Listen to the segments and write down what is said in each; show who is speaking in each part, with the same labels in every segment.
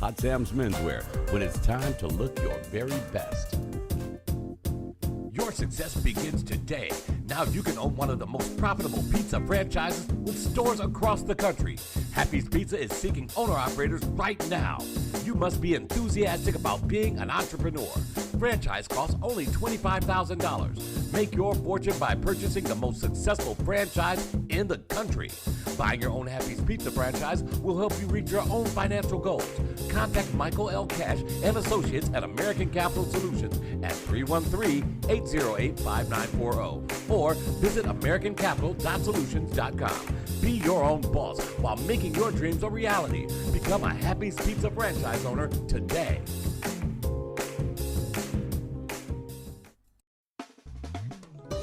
Speaker 1: Hot Sam's Menswear when it's time to look your very best. Your success begins today. Now you can own one of the most profitable pizza franchises with stores across the country. Happy's Pizza is seeking owner-operators right now. You must be enthusiastic about being an entrepreneur. Franchise costs only $25,000. Make your fortune by purchasing the most successful franchise in the country. Buying your own Happy's Pizza franchise will help you reach your own financial goals. Contact Michael L. Cash and Associates at American Capital Solutions at 313-808-5940 or visit americancapital.solutions.com. Be your own boss while making your dreams a reality. Become a Happy's Pizza franchise owner today.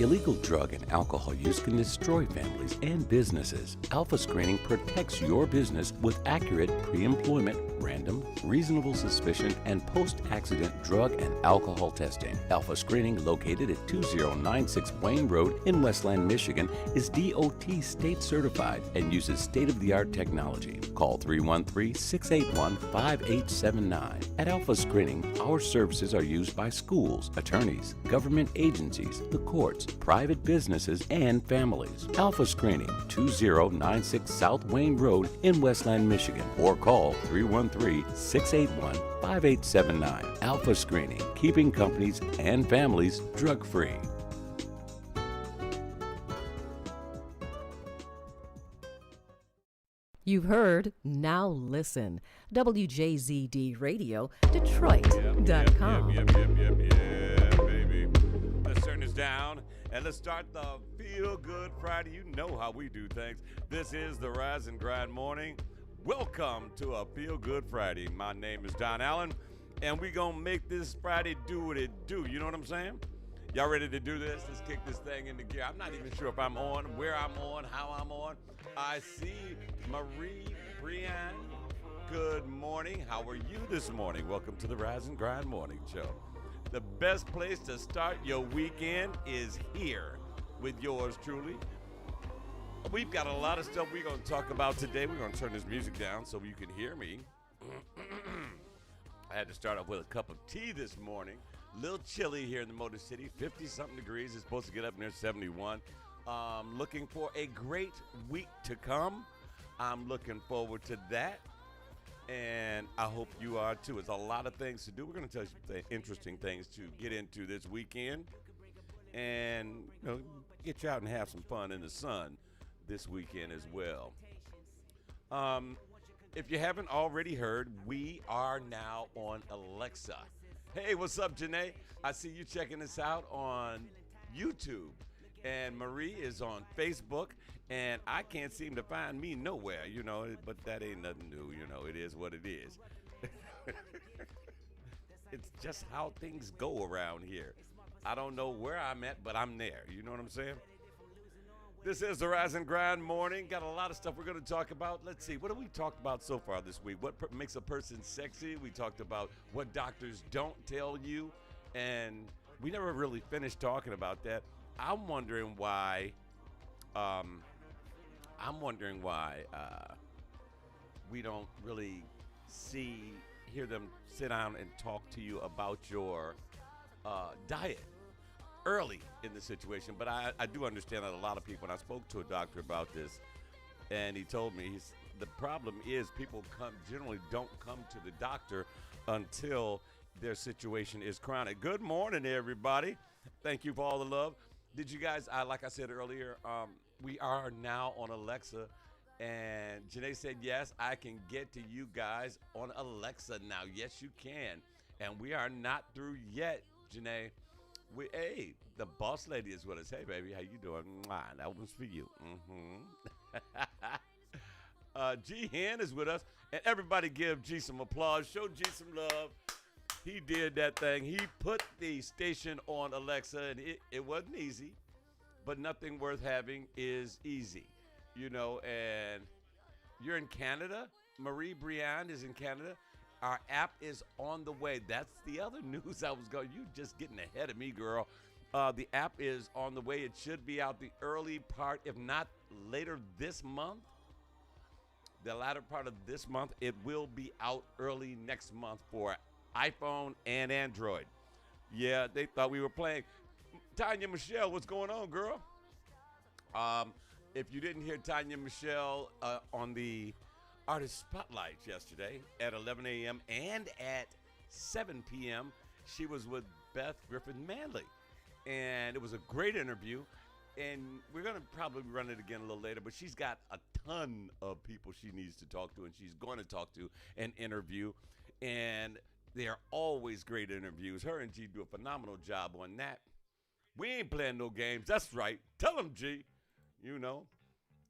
Speaker 1: Illegal drug and alcohol use can destroy families and businesses. Alpha Screening protects your business with accurate pre-employment, random, reasonable suspicion, and post-accident drug and alcohol testing. Alpha Screening, located at 2096 Wayne Road in Westland, Michigan, is DOT state certified and uses state-of-the-art technology. Call 313-681-5879. At Alpha Screening, our services are used by schools, attorneys, government agencies, the courts, private businesses, and families. Alpha Screening, 2096 South Wayne Road in Westland, Michigan, or call 313-681-5879. Alpha Screening, keeping companies and families drug-free.
Speaker 2: You've heard, now listen. WJZD Radio, Detroit.com.
Speaker 3: Yeah, baby. Let's turn this down and let's start the Feel Good Friday. You know how we do things. This is the Rise and Grind Morning. Welcome to a Feel Good Friday. My name is Don Allen, and we gonna make this Friday do what it do. You know what I'm saying? Y'all ready to do this? Let's kick this thing into gear. I'm not even sure if I'm on, where I'm on, how I'm on. I see Marie Brian. Good morning. How are you this morning? Welcome to the Rise and Grind Morning Show. The best place to start your weekend is here with yours truly. We've got a lot of stuff we're going to talk about today. We're going to turn this music down so you can hear me. I had to start off with a cup of tea this morning. A little chilly here in the Motor City, 50-something degrees. It's supposed to get up near 71. Looking for a great week to come. I'm looking forward to that. And I hope you are too. There's a lot of things to do. We're going to tell you some interesting things to get into this weekend. And, get you out and have some fun in the sun this weekend as well. If you haven't already heard, we are now on Alexa. Hey, what's up, Janae? I see you checking us out on YouTube. And Marie is on Facebook. And I can't seem to find me nowhere, but that ain't nothing new, it is what it is. It's just how things go around here. I don't know where I'm at, but I'm there. You know what I'm saying? This is the Rise and Grind Morning. Got a lot of stuff we're going to talk about. Let's see. What have we talked about so far this week? What makes a person sexy? We talked about what doctors don't tell you. And we never really finished talking about that. I'm wondering why we don't really hear them sit down and talk to you about your diet early in the situation. But I do understand that a lot of people, and I spoke to a doctor about this, and he told me the problem is people generally don't come to the doctor until their situation is chronic. Good morning, everybody. Thank you for all the love. Did you guys, like I said earlier, we are now on Alexa, and Janae said, yes, I can get to you guys on Alexa now. Yes, you can. And we are not through yet, Janae. Hey, the boss lady is with us. Hey, baby, how you doing? Mwah, that one's for you. G. Hen is with us, and everybody give G some applause. Show G some love. He did that thing. He put the station on Alexa, and it wasn't easy, but nothing worth having is easy, and you're in Canada. Marie Briand is in Canada. Our app is on the way. That's the other news I was going. You just getting ahead of me, girl. The app is on the way. It should be out the early part, if not later this month. the latter part of this month. It will be out early next month for iPhone and Android. Yeah, they thought we were playing. Tanya Michelle, what's going on, girl? If you didn't hear Tanya Michelle on the Artist Spotlight yesterday at 11 a.m. and at 7 p.m., she was with Beth Griffin Manley. And it was a great interview. And we're going to probably run it again a little later, but she's got a ton of people she needs to talk to, and she's going to talk to and interview. And they are always great interviews. Her and G do a phenomenal job on that. We ain't playing no games. That's right. Tell them, G. You know.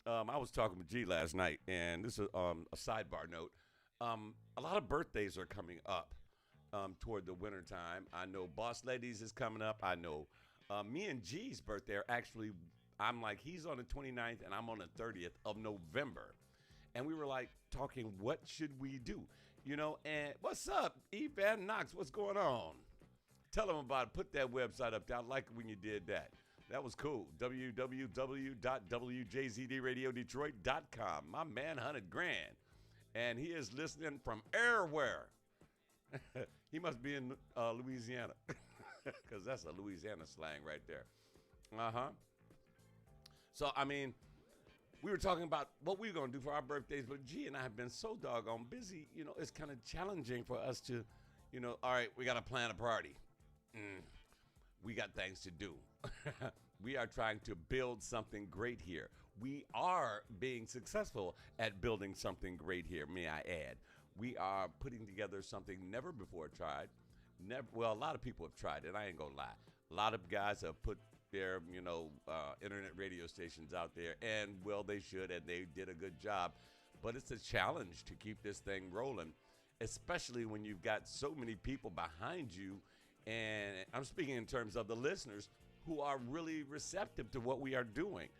Speaker 3: I was talking with G last night, and this is a sidebar note. A lot of birthdays are coming up toward the wintertime. I know Boss Ladies is coming up. I know me and G's birthday are actually, I'm like, he's on the 29th, and I'm on the 30th of November. And we were like talking, what should we do? You know, and what's up, E. Van Knox? What's going on? Tell them about it. Put that website up there. I like it when you did that. That was cool. www.wjzdradio.detroit.com. My man, 100 grand. And he is listening from everywhere. He must be in Louisiana. Because that's a Louisiana slang right there. Uh-huh. So, I mean, we were talking about what we were going to do for our birthdays, but G and I have been so doggone busy, you know, it's kind of challenging for us to, you know, all right, we got to plan a party. We got things to do. We are trying to build something great here. We are being successful at building something great here, may I add. We are putting together something never before tried. Well, a lot of people have tried it. I ain't gonna lie. A lot of guys have put their, you know, internet radio stations out there, and well, they should, and they did a good job. But it's a challenge to keep this thing rolling, especially when you've got so many people behind you. And I'm speaking in terms of the listeners who are really receptive to what we are doing.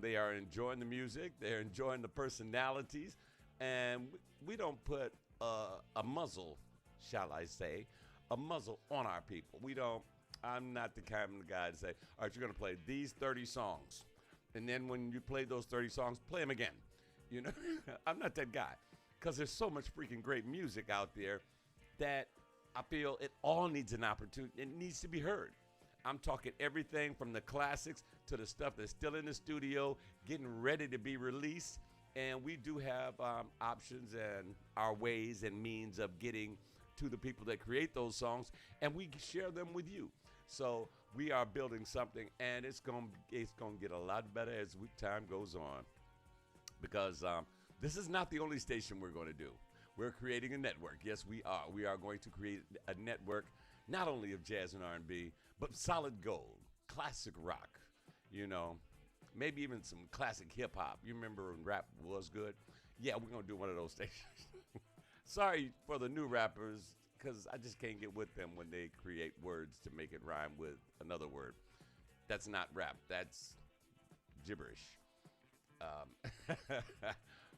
Speaker 3: They are enjoying the music. They're enjoying the personalities. And we don't put a muzzle, shall I say, a muzzle on our people. I'm not the kind of guy to say, all right, you're going to play these 30 songs. And then when you play those 30 songs, play them again. You know, I'm not that guy. Because there's so much freaking great music out there that I feel it all needs an opportunity. It needs to be heard. I'm talking everything from the classics to the stuff that's still in the studio, getting ready to be released. And we do have options and our ways and means of getting to the people that create those songs, and we share them with you. So we are building something, and it's gonna get a lot better as time goes on. Because this is not the only station we're going to do. We're creating a network. Yes, we are. We are going to create a network not only of jazz and R&B, but solid gold, classic rock, you know, maybe even some classic hip-hop. You remember when rap was good? Yeah, we're going to do one of those stations. Sorry for the new rappers, because I just can't get with them when they create words to make it rhyme with another word. That's not rap. That's gibberish.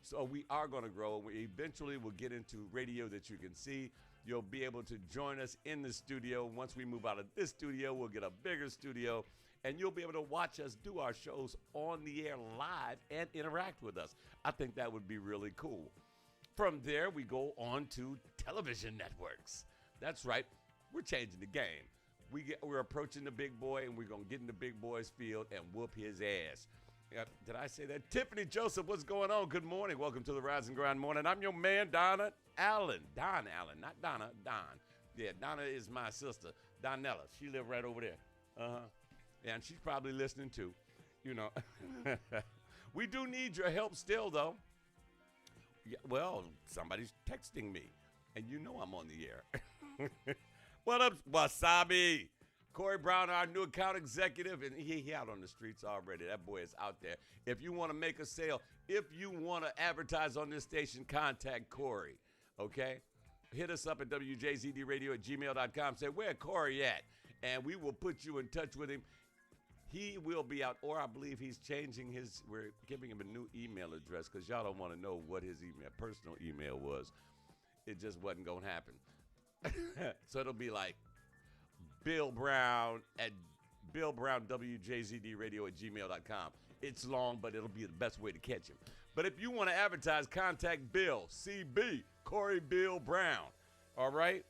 Speaker 3: So we are going to grow. We eventually will get into radio that you can see. You'll be able to join us in the studio. Once we move out of this studio, we'll get a bigger studio, and you'll be able to watch us do our shows on the air live and interact with us. I think that would be really cool. From there, we go on to television networks. That's right. We're changing the game. We're approaching the big boy, and we're going to get in the big boy's field and whoop his ass. Did I say that? Tiffany Joseph, what's going on? Good morning. Welcome to the Rise and Grind Morning. I'm your man, Donna Allen. Don Allen, not Donna, Don. Yeah, Donna is my sister, Donella. She lives right over there. Uh-huh. Yeah, and she's probably listening too, you know. We do need your help still, though. Yeah, well, somebody's texting me, and you know I'm on the air. What up, Wasabi? Corey Brown, our new account executive, and he out on the streets already. That boy is out there. If you want to make a sale, if you want to advertise on this station, contact Corey, okay? Hit us up at wjzdradio@gmail.com. Say, where Corey at? And we will put you in touch with him. He will be out, or I believe he's changing we're giving him a new email address because y'all don't want to know what his personal email was. It just wasn't going to happen. So it'll be like, Bill Brown, WJZDradio@gmail.com. It's long, but it'll be the best way to catch him. But if you want to advertise, contact Bill, CB, Corey Bill Brown. All right?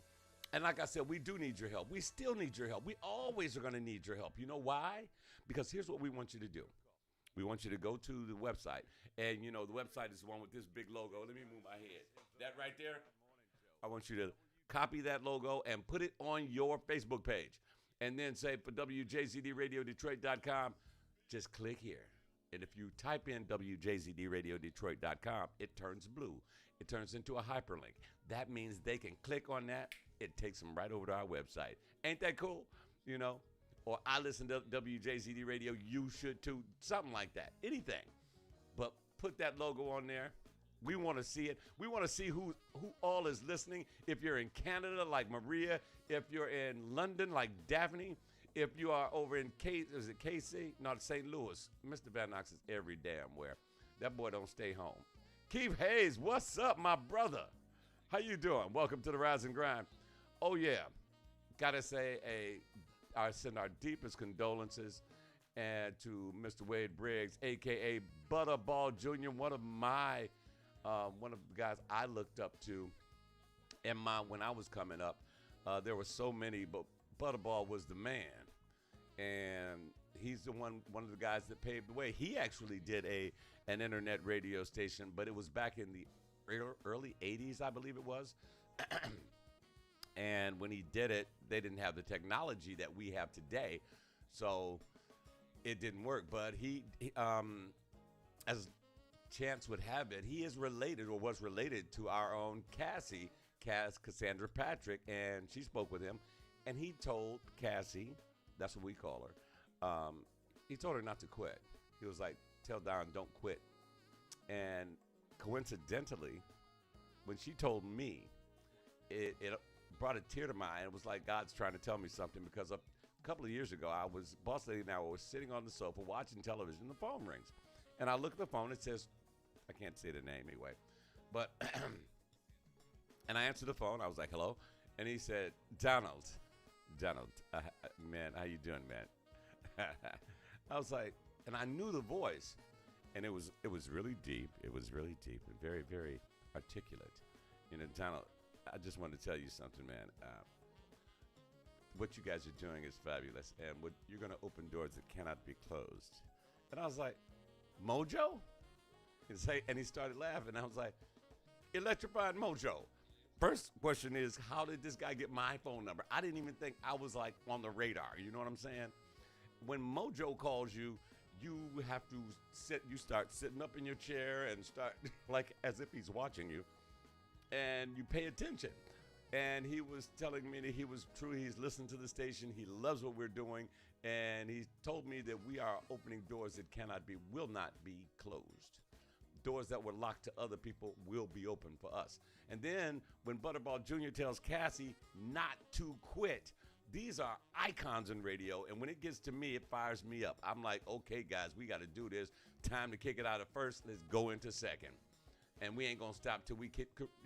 Speaker 3: And like I said, we do need your help. We still need your help. We always are going to need your help. You know why? Because here's what we want you to do. We want you to go to the website. And, you know, the website is the one with this big logo. Let me move my head. That right there? I want you to copy that logo and put it on your Facebook page. And then say for WJZDRadioDetroit.com, just click here. And if you type in WJZDRadioDetroit.com, it turns blue. It turns into a hyperlink. That means they can click on that. It takes them right over to our website. Ain't that cool? You know? Or I listen to WJZD Radio. You should too. Something like that. Anything. But put that logo on there. We want to see it. We want to see who all is listening. If you're in Canada like Maria. If you're in London like Daphne. If you are over in KC? Not St. Louis. Mr. Van Knox is every damn where. That boy don't stay home. Keith Hayes, what's up, my brother? How you doing? Welcome to the Rise and Grind. Oh, yeah. Gotta say, I send our deepest condolences and to Mr. Wade Briggs, a.k.a. Butterball Jr., one of the guys I looked up to when I was coming up. There were so many, but Butterball was the man. And he's the one of the guys that paved the way. He actually did an internet radio station, but it was back in the early 80s, I believe it was. And when he did it, they didn't have the technology that we have today, so it didn't work. But he as chance would have it, he is related or was related to our own Cassandra Patrick, and she spoke with him. And he told Cassie, that's what we call her, he told her not to quit. He was like, tell Don, don't quit. And coincidentally, when she told me, it brought a tear to my eye. It was like God's trying to tell me something, because a couple of years ago, Boss Lady and I was sitting on the sofa watching television. The phone rings. And I look at the phone. It says, I can't say the name anyway. But, and I answered the phone. I was like, hello. And he said, Donald, man, how you doing, man? I was like, and I knew the voice, and it was really deep. It was really deep and very, very articulate. You know, Donald, I just wanted to tell you something, man. What you guys are doing is fabulous, and you're going to open doors that cannot be closed. And I was like, Mojo? And he started laughing. I was like, electrified Mojo. First question is, how did this guy get my phone number? I didn't even think I was like on the radar. You know what I'm saying? When Mojo calls you, you have to you start sitting up in your chair and start like as if he's watching you, and you pay attention. And he was telling me that he was true. He's listened to the station. He loves what we're doing. And he told me that we are opening doors that will not be closed. Doors that were locked to other people will be open for us. And then when Butterball Jr. tells Cassie not to quit, these are icons in radio. And when it gets to me, it fires me up. I'm like, okay, guys, we got to do this. Time to kick it out of first. Let's go into second. And we ain't going to stop till we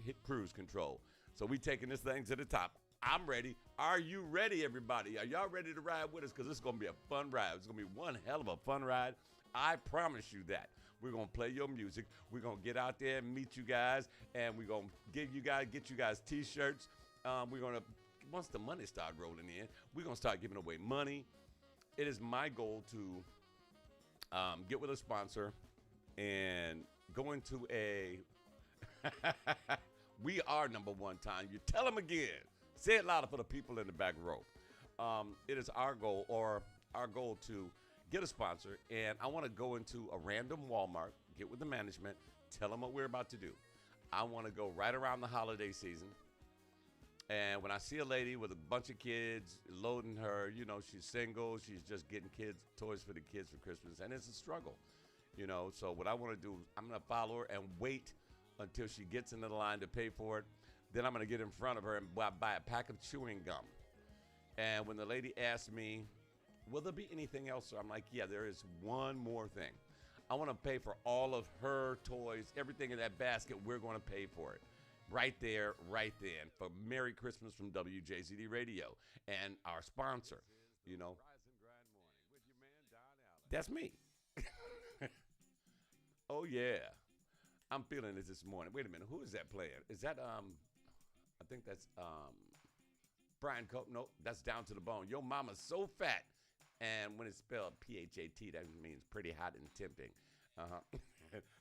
Speaker 3: hit cruise control. So we taking this thing to the top. I'm ready. Are you ready, everybody? Are y'all ready to ride with us? Because it's going to be a fun ride. It's going to be one hell of a fun ride. I promise you that. We're going to play your music. We're going to get out there and meet you guys. And we're going to get you guys T-shirts. We're going to, once the money start rolling in, we're going to start giving away money. It is my goal to get with a sponsor and go into a we are number one time. You tell them again. Say it louder for the people in the back row. It is our goal to get a sponsor, and I want to go into a random Walmart, get with the management, tell them what we're about to do. I want to go right around the holiday season, and when I see a lady with a bunch of kids loading her, you know, she's single, she's just getting toys for the kids for Christmas, and it's a struggle, you know. So what I want to do, I'm going to follow her and wait until she gets into the line to pay for it. Then I'm going to get in front of her and buy a pack of chewing gum. And when the lady asks me, will there be anything else? I'm like, yeah, there is one more thing. I want to pay for all of her toys, everything in that basket. We're going to pay for it. Right there, right then. For Merry Christmas from WJZD Radio and our sponsor, you know. That's me. Oh yeah, I'm feeling this morning. Wait a minute, who is that playing? Is that I think that's Brian Cope. No, that's Down to the Bone. Your mama's so fat, and when it's spelled P-H-A-T, that means pretty hot and tempting.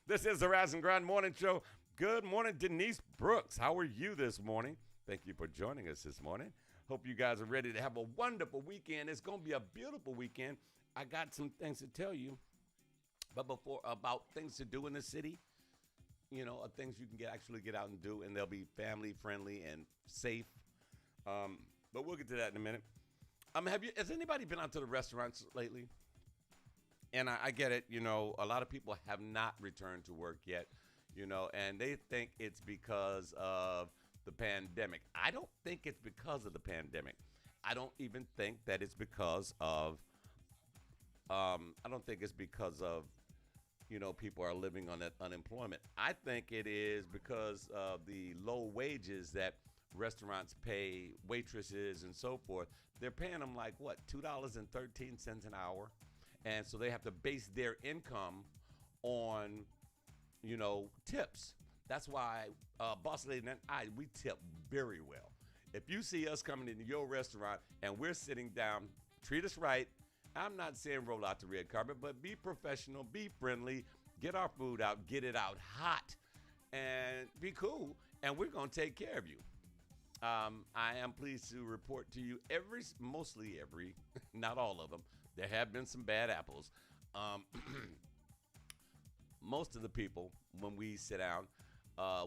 Speaker 3: This is the Rise and Grind Morning Show. Good morning, Denise Brooks. How are you this morning? Thank you for joining us this morning. Hope you guys are ready to have a wonderful weekend. It's going to be a beautiful weekend. I got some things to tell you, but before about things to do in the city, you know, things you can actually get out and do, and they'll be family friendly and safe. But we'll get to that in a minute. Has anybody been out to the restaurants lately? And I get it, you know, a lot of people have not returned to work yet, you know, and they think it's because of the pandemic. I don't think it's because of the pandemic. I don't even think that it's because of, you know, people are living on that unemployment. I think it is because of the low wages that restaurants pay waitresses and so forth. They're paying them like, what, $2.13 an hour? And so they have to base their income on, you know, tips. That's why Boss Lady and I, we tip very well. If you see us coming into your restaurant and we're sitting down, treat us right. I'm not saying roll out the red carpet, but be professional, be friendly, get our food out, get it out hot, and be cool, and we're going to take care of you. I am pleased to report to you mostly every, not all of them. There have been some bad apples. Most of the people, when we sit down,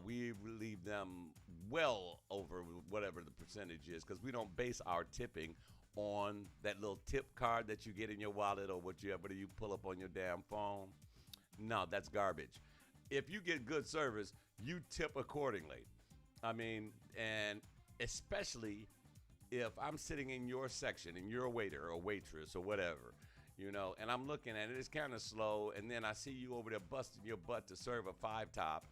Speaker 3: we leave them well over whatever the percentage is, because we don't base our tipping on that little tip card that you get in your wallet or whatever you pull up on your damn phone. No, that's garbage. If you get good service, you tip accordingly. I mean, and especially if I'm sitting in your section and you're a waiter or waitress or whatever, you know, and I'm looking at it, it's kind of slow, and then I see you over there busting your butt to serve a 5-top,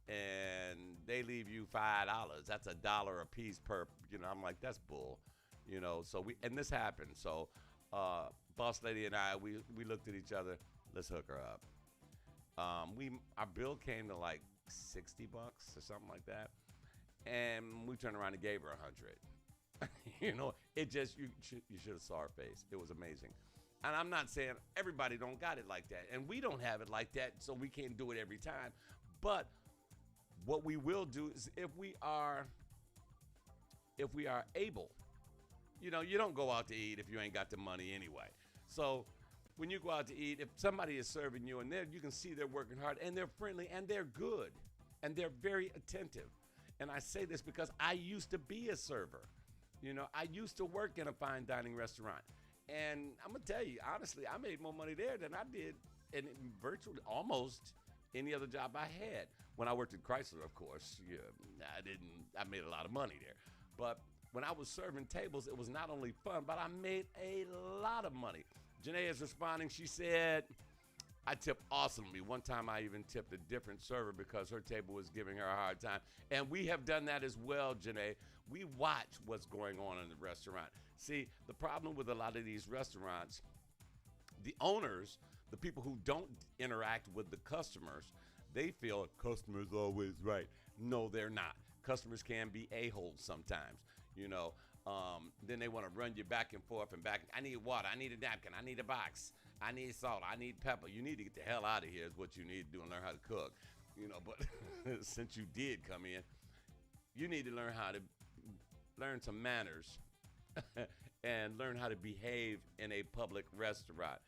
Speaker 3: and they leave you $5. That's $1 a piece per, you know, I'm like, that's bull, you know. So and this happened. So Boss Lady and I, we looked at each other, let's hook her up. Our bill came to like $60 or something like that, and we turned around and gave her 100. You know, it just, you should have saw her face. It was amazing. And I'm not saying everybody don't got it like that, and we don't have it like that, so we can't do it every time. But what we will do is, if we are able, you know, you don't go out to eat if you ain't got the money anyway. So when you go out to eat, if somebody is serving you and you can see they're working hard and they're friendly and they're good and they're very attentive. And I say this because I used to be a server. You know, I used to work in a fine dining restaurant. And I'm going to tell you, honestly, I made more money there than I did in virtually almost any other job I had. When I worked at Chrysler, of course, yeah, I made a lot of money there. But when I was serving tables, it was not only fun, but I made a lot of money. Janae is responding. She said, I tip awesomely. One time I even tipped a different server because her table was giving her a hard time. And we have done that as well, Janae. We watch what's going on in the restaurant. See, the problem with a lot of these restaurants, the owners, the people who don't interact with the customers, they feel customer's always right. No, they're not. Customers can be a-holes sometimes, you know. Then they want to run you back and forth and back. I need water. I need a napkin. I need a box. I need salt. I need pepper. You need to get the hell out of here is what you need to do and learn how to cook, you know. But since you did come in, you need to learn some manners and learn how to behave in a public restaurant,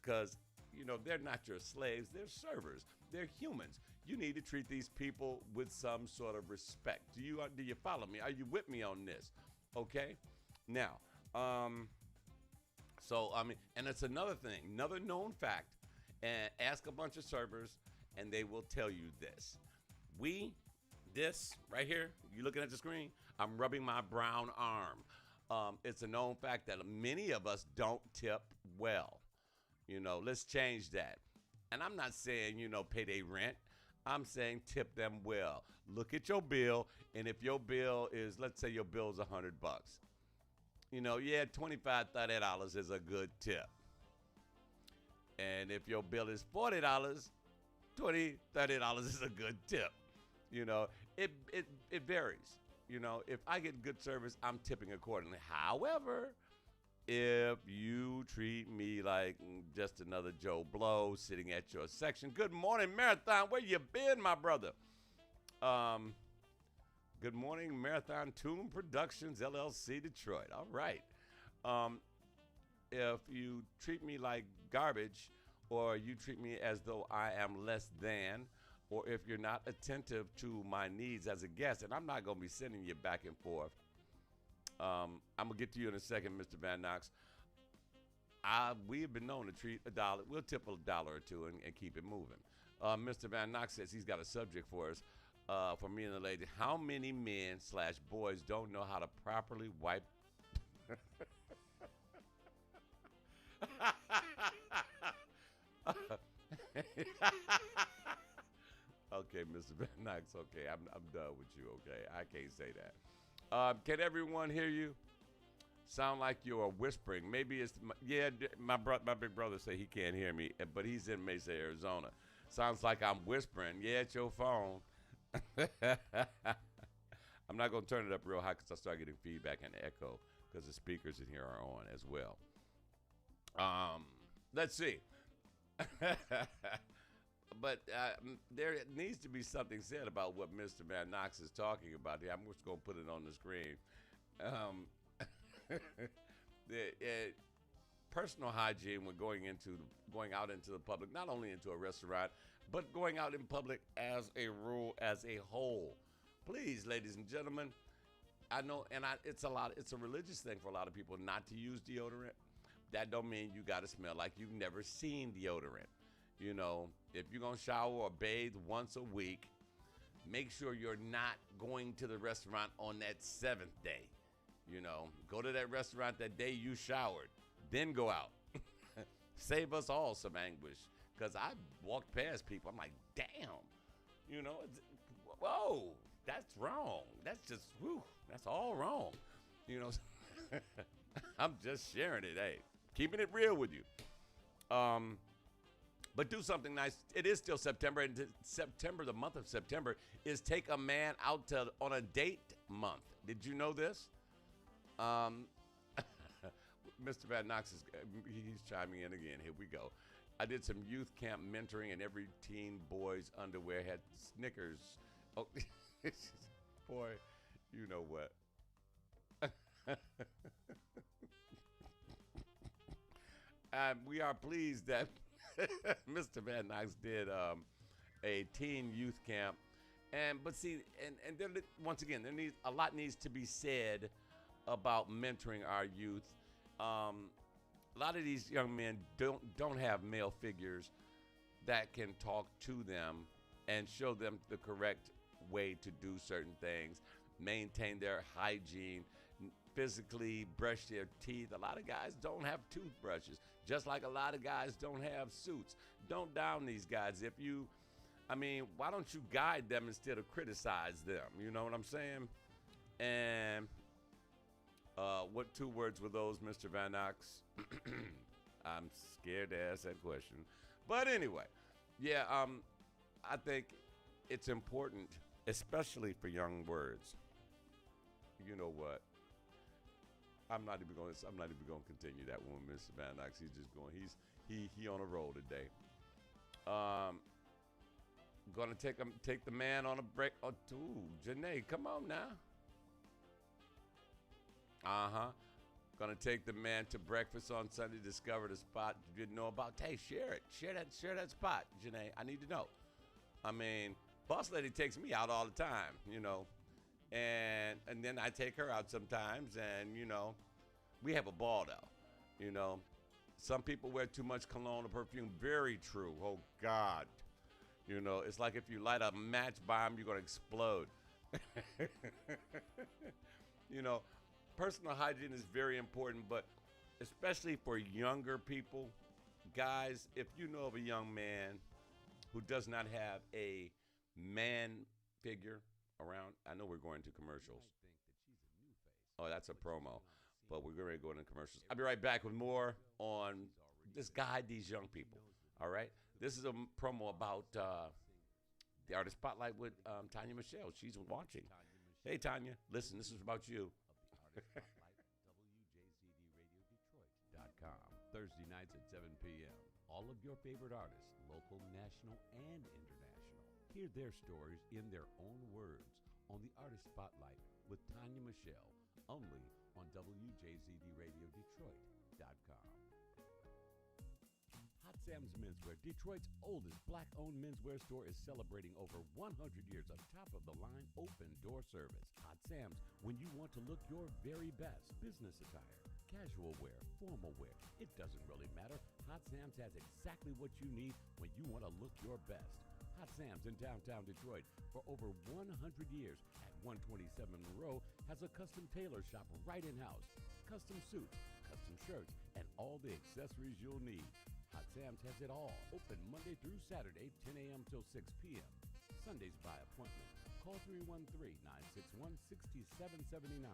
Speaker 3: because, you know, they're not your slaves. They're servers. They're humans. You need to treat these people with some sort of respect. Do you follow me? Are you with me on this? Okay. Now, so, I mean, and it's another thing, another known fact, and ask a bunch of servers and they will tell you this. This right here, you looking at the screen, I'm rubbing my brown arm. It's a known fact that many of us don't tip well. You know, let's change that. And I'm not saying, you know, pay their rent. I'm saying tip them well. Look at your bill, and if your bill is, let's say your bill is $100, you know, yeah, $25, $30 is a good tip. And if your bill is $40, $20, $30 is a good tip. You know, it varies. You know, if I get good service, I'm tipping accordingly. However, if you treat me like just another Joe Blow sitting at your section, good morning, Marathon. Where you been, my brother? Good morning, Marathon Tune Productions, LLC, Detroit. All right. If you treat me like garbage, or you treat me as though I am less than, or if you're not attentive to my needs as a guest, and I'm not going to be sending you back and forth. I'm going to get to you in a second, Mr. Van Knox. We have been known to treat $1. We'll tip $1 or two and keep it moving. Mr. Van Knox says he's got a subject for us, for me and the lady. How many men / boys don't know how to properly wipe? Okay, Mr. Van Knox, okay, I'm done with you, okay? I can't say that. Can everyone hear you? Sound like you're whispering. Maybe it's, my big brother say he can't hear me, but he's in Mesa, Arizona. Sounds like I'm whispering. Yeah, it's your phone. I'm not going to turn it up real high because I start getting feedback and echo because the speakers in here are on as well. Let's see. But there needs to be something said about what Mr. Van Knox is talking about here. I'm just going to put it on the screen. Personal hygiene when going out into the public, not only into a restaurant, but going out in public as a rule, as a whole. Please, ladies and gentlemen, I know, and it's a religious thing for a lot of people not to use deodorant. That don't mean you got to smell like you've never seen deodorant. You know, if you're going to shower or bathe once a week, make sure you're not going to the restaurant on that 7th day. You know, go to that restaurant that day you showered, then go out. Save us all some anguish. Because I walked past people, I'm like, damn, you know, whoa, that's wrong. That's just, whew, that's all wrong. You know, I'm just sharing it, hey, keeping it real with you. But do something nice. It is still September, and the month of September is Take a Man Out on a Date month. Did you know this? Mr. Van Knox he's chiming in again. Here we go. I did some youth camp mentoring, and every teen boy's underwear had Snickers. Oh, boy, you know what? We are pleased that Mr. Van Knox did a teen youth camp, but see, and there, once again, a lot needs to be said about mentoring our youth. A lot of these young men don't have male figures that can talk to them and show them the correct way to do certain things, maintain their hygiene, physically brush their teeth. A lot of guys don't have toothbrushes, just like a lot of guys don't have suits. Don't down these guys. Why don't you guide them instead of criticize them? You know what I'm saying? And what 2 words were those, Mr. Van Knox? I'm scared to ask that question. But anyway, yeah, I think it's important, especially for young words. You know what? I'm not even going to continue that one, Mr. Van Knox. He's just going. He on a roll today. Going to take the man on a break. Oh, Janae, come on now. Gonna take the man to breakfast on Sunday. Discovered a spot you didn't know about. Hey, share it. Share that spot, Janae. I need to know. Boss lady takes me out all the time, you know, and then I take her out sometimes, and you know, we have a ball though. You know, some people wear too much cologne or perfume. Very true. Oh God, you know, it's like if you light a match bomb, you're gonna explode. You know. Personal hygiene is very important, but especially for younger people, guys, if you know of a young man who does not have a man figure around, I know we're going to commercials. Oh, that's a promo, but we're going to go into commercials. I'll be right back with more on this guide these young people, all right? This is a promo about the Artist Spotlight with Tanya Michelle. She's watching. Hey, Tanya, listen, this is about you. WJZDRadioDetroit.com. Thursday nights at 7 p.m. All of your favorite artists, local, national, and international. Hear their stories in their own words on the Artist Spotlight with Tanya Michelle, only on WJZDRadioDetroit.com. Hot Sam's Menswear, Detroit's oldest black-owned menswear store, is celebrating over 100 years of top-of-the-line open-door service. Hot Sam's, when you want to look your very best. Business attire, casual wear, formal wear, it doesn't really matter. Hot Sam's has exactly what you need when you want to look your best. Hot Sam's in downtown Detroit for over 100 years at 127 Monroe has a custom tailor shop right in-house. Custom suits, custom shirts, and all the accessories you'll need. Hot Sam's has it all. Open Monday through Saturday, 10 a.m. till 6 p.m. Sundays by appointment. Call 313-961-6779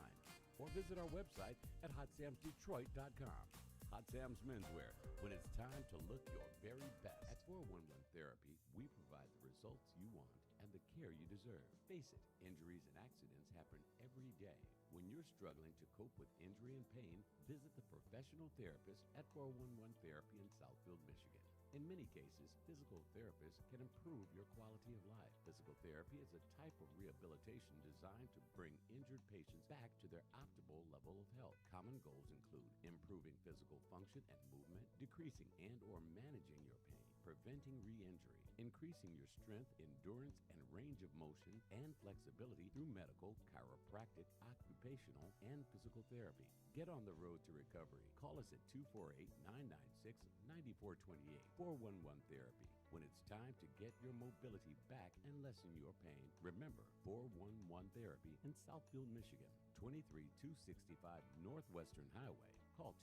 Speaker 3: or visit our website at hotsamsdetroit.com. Hot Sam's Menswear, when it's time to look your very best. At 411 Therapy, we provide the results you want and the care you deserve. Face it, injuries and accidents happen every day. When you're struggling to cope with injury and pain, visit the professional therapist at 411 Therapy in Southfield, Michigan. In many cases, physical therapists can improve your quality of life. Physical therapy is a type of rehabilitation designed to bring injured patients back to their optimal level of health. Common goals include improving physical function and movement, decreasing and or managing your pain, preventing re-injury, increasing your strength, endurance, and range of motion and flexibility through medical, chiropractic, occupational, and physical therapy. Get on the road to recovery. Call us at 248-996-9428. 411 Therapy. When it's time to get your mobility back and lessen your pain, remember 411 Therapy in Southfield, Michigan, 23265 Northwestern Highway. Call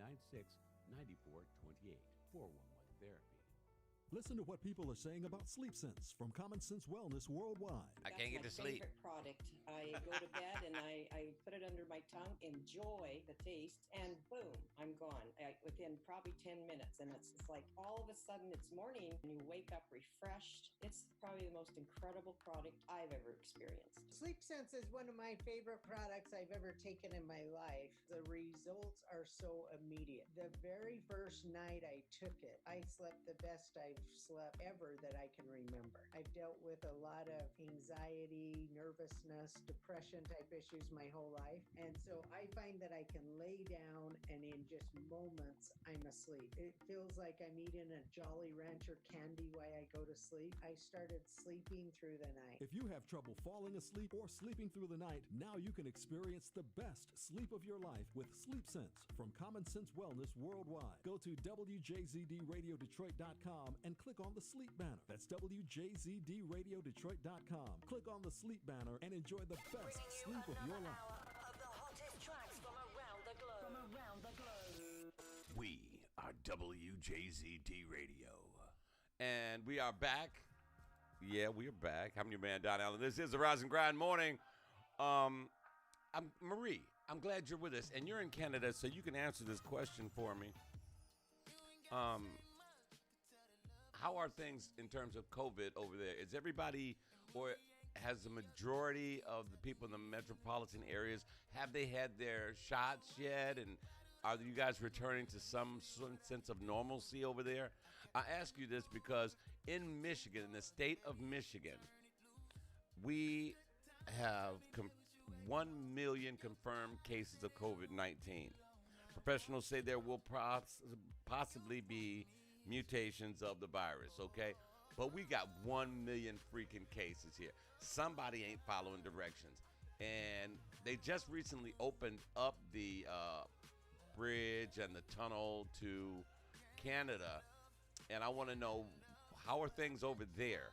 Speaker 3: 248-996-9428. 411 Therapy.
Speaker 4: Listen to what people are saying about Sleep Sense from Common Sense Wellness Worldwide.
Speaker 3: I can't get to sleep.
Speaker 5: That's my favorite product. I go to bed and I put it under my tongue, enjoy the taste, and boom, I'm gone. Within probably 10 minutes. And it's like all of a sudden it's morning and you wake up refreshed. It's probably the most incredible product I've ever experienced.
Speaker 6: Sleep Sense is one of my favorite products I've ever taken in my life. The results are so immediate. The very first night I took it, I slept the best I've slept ever that I can remember. I've dealt with a lot of anxiety, nervousness, depression type issues my whole life. And so I find that I can lay down and in just moments I'm asleep. It feels like I'm eating a Jolly Rancher candy while I go to sleep. I started sleeping through the night.
Speaker 4: If you have trouble falling asleep or sleeping through the night, now you can experience the best sleep of your life with Sleep Sense from Common Sense Wellness Worldwide. Go to WJZDRadioDetroit.com and click on the sleep banner. That's WJZDRadioDetroit.com. Click on the sleep banner and enjoy the best sleep of your life.
Speaker 7: Of the hottest tracks from around the globe.
Speaker 3: We are WJZD Radio. And we are back. Yeah, we are back. I'm your man, Don Allen. This is the Rise and Grind Morning. I'm Marie. I'm glad you're with us. And you're in Canada, so you can answer this question for me. How are things in terms of COVID over there? Is everybody, or has the majority of the people in the metropolitan areas, have they had their shots yet? And are you guys returning to some sense of normalcy over there? I ask you this because in Michigan, in the state of Michigan, we have 1 million confirmed cases of COVID-19. Professionals say there will possibly be mutations of the virus, okay? But we got 1 million freaking cases here. Somebody ain't following directions. And they just recently opened up the bridge and the tunnel to Canada. And I want to know, how are things over there,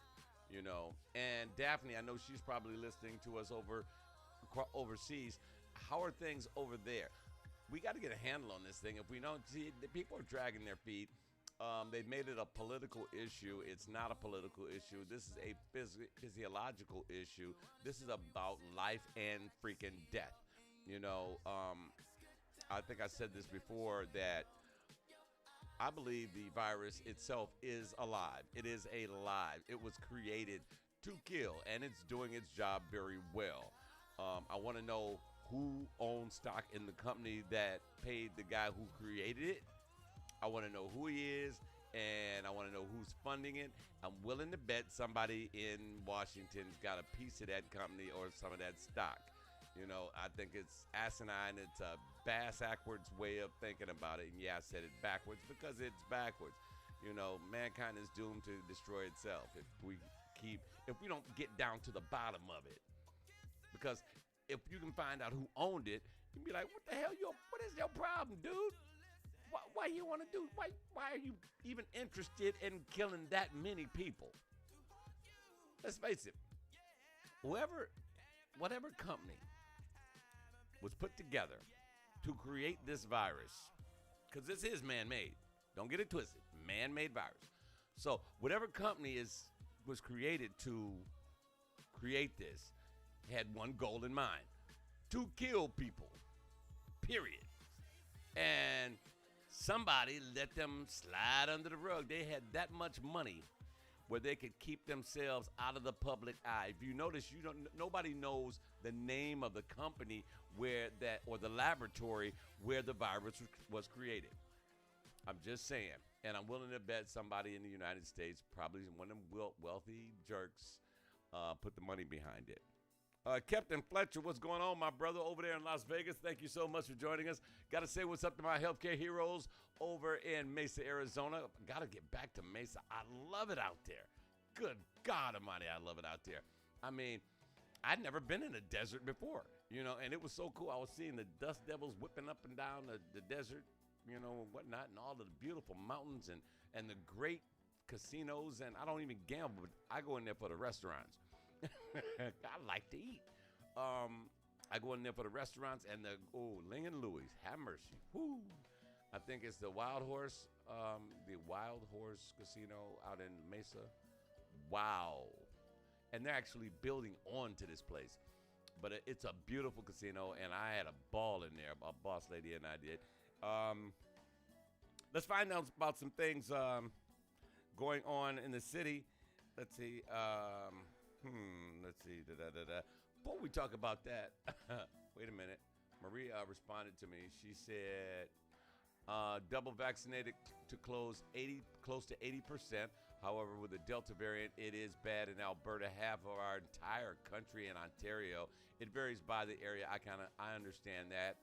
Speaker 3: you know? And Daphne, I know she's probably listening to us overseas. How are things over there? We got to get a handle on this thing. If we don't see, the people are dragging their feet. They've made it a political issue. It's not a political issue. This is a physiological issue. This is about life and freaking death. You know, I think I said this before, that I believe the virus itself is alive. It is alive. It was created to kill, and it's doing its job very well. I want to know who owns stock in the company that paid the guy who created it. I want to know who he is, and I want to know who's funding it. I'm willing to bet somebody in Washington's got a piece of that company or some of that stock. You know, I think it's asinine. It's a bass-ackwards way of thinking about it. And yeah, I said it backwards because it's backwards. You know, mankind is doomed to destroy itself if we don't get down to the bottom of it. Because if you can find out who owned it, you can be like, what the hell, what is your problem, dude? Why you want to do? Why are you even interested in killing that many people? Let's face it. Whatever company was put together to create this virus, because this is man-made. Don't get it twisted. Man-made virus. So whatever company was created to create this had one goal in mind: to kill people. Period. And somebody let them slide under the rug. They had that much money where they could keep themselves out of the public eye. If you notice, nobody knows the name of the company or the laboratory where the virus was created. I'm just saying, and I'm willing to bet somebody in the United States, probably one of them wealthy jerks, put the money behind it. Captain Fletcher, what's going on, my brother, over there in Las Vegas? Thank you so much for joining us. Got to say what's up to my healthcare heroes over in Mesa, Arizona. Got to get back to Mesa. I love it out there. Good God Almighty, I love it out there. I mean, I'd never been in a desert before, you know, and it was so cool. I was seeing the dust devils whipping up and down the desert, you know, and whatnot, and all of the beautiful mountains and the great casinos. And I don't even gamble, but I go in there for the restaurants. I like to eat. I go in there for the restaurants and Ling and Louis, have mercy. Woo. I think it's the Wild Horse Casino out in Mesa. Wow. And they're actually building on to this place. But it's a beautiful casino, and I had a ball in there. A boss lady and I did. Let's find out about some things going on in the city. Let's see. Let's see. Before we talk about that, wait a minute. Maria responded to me. She said, double vaccinated to close to 80%. However, with the Delta variant, it is bad in Alberta, half of our entire country in Ontario. It varies by the area. I understand that.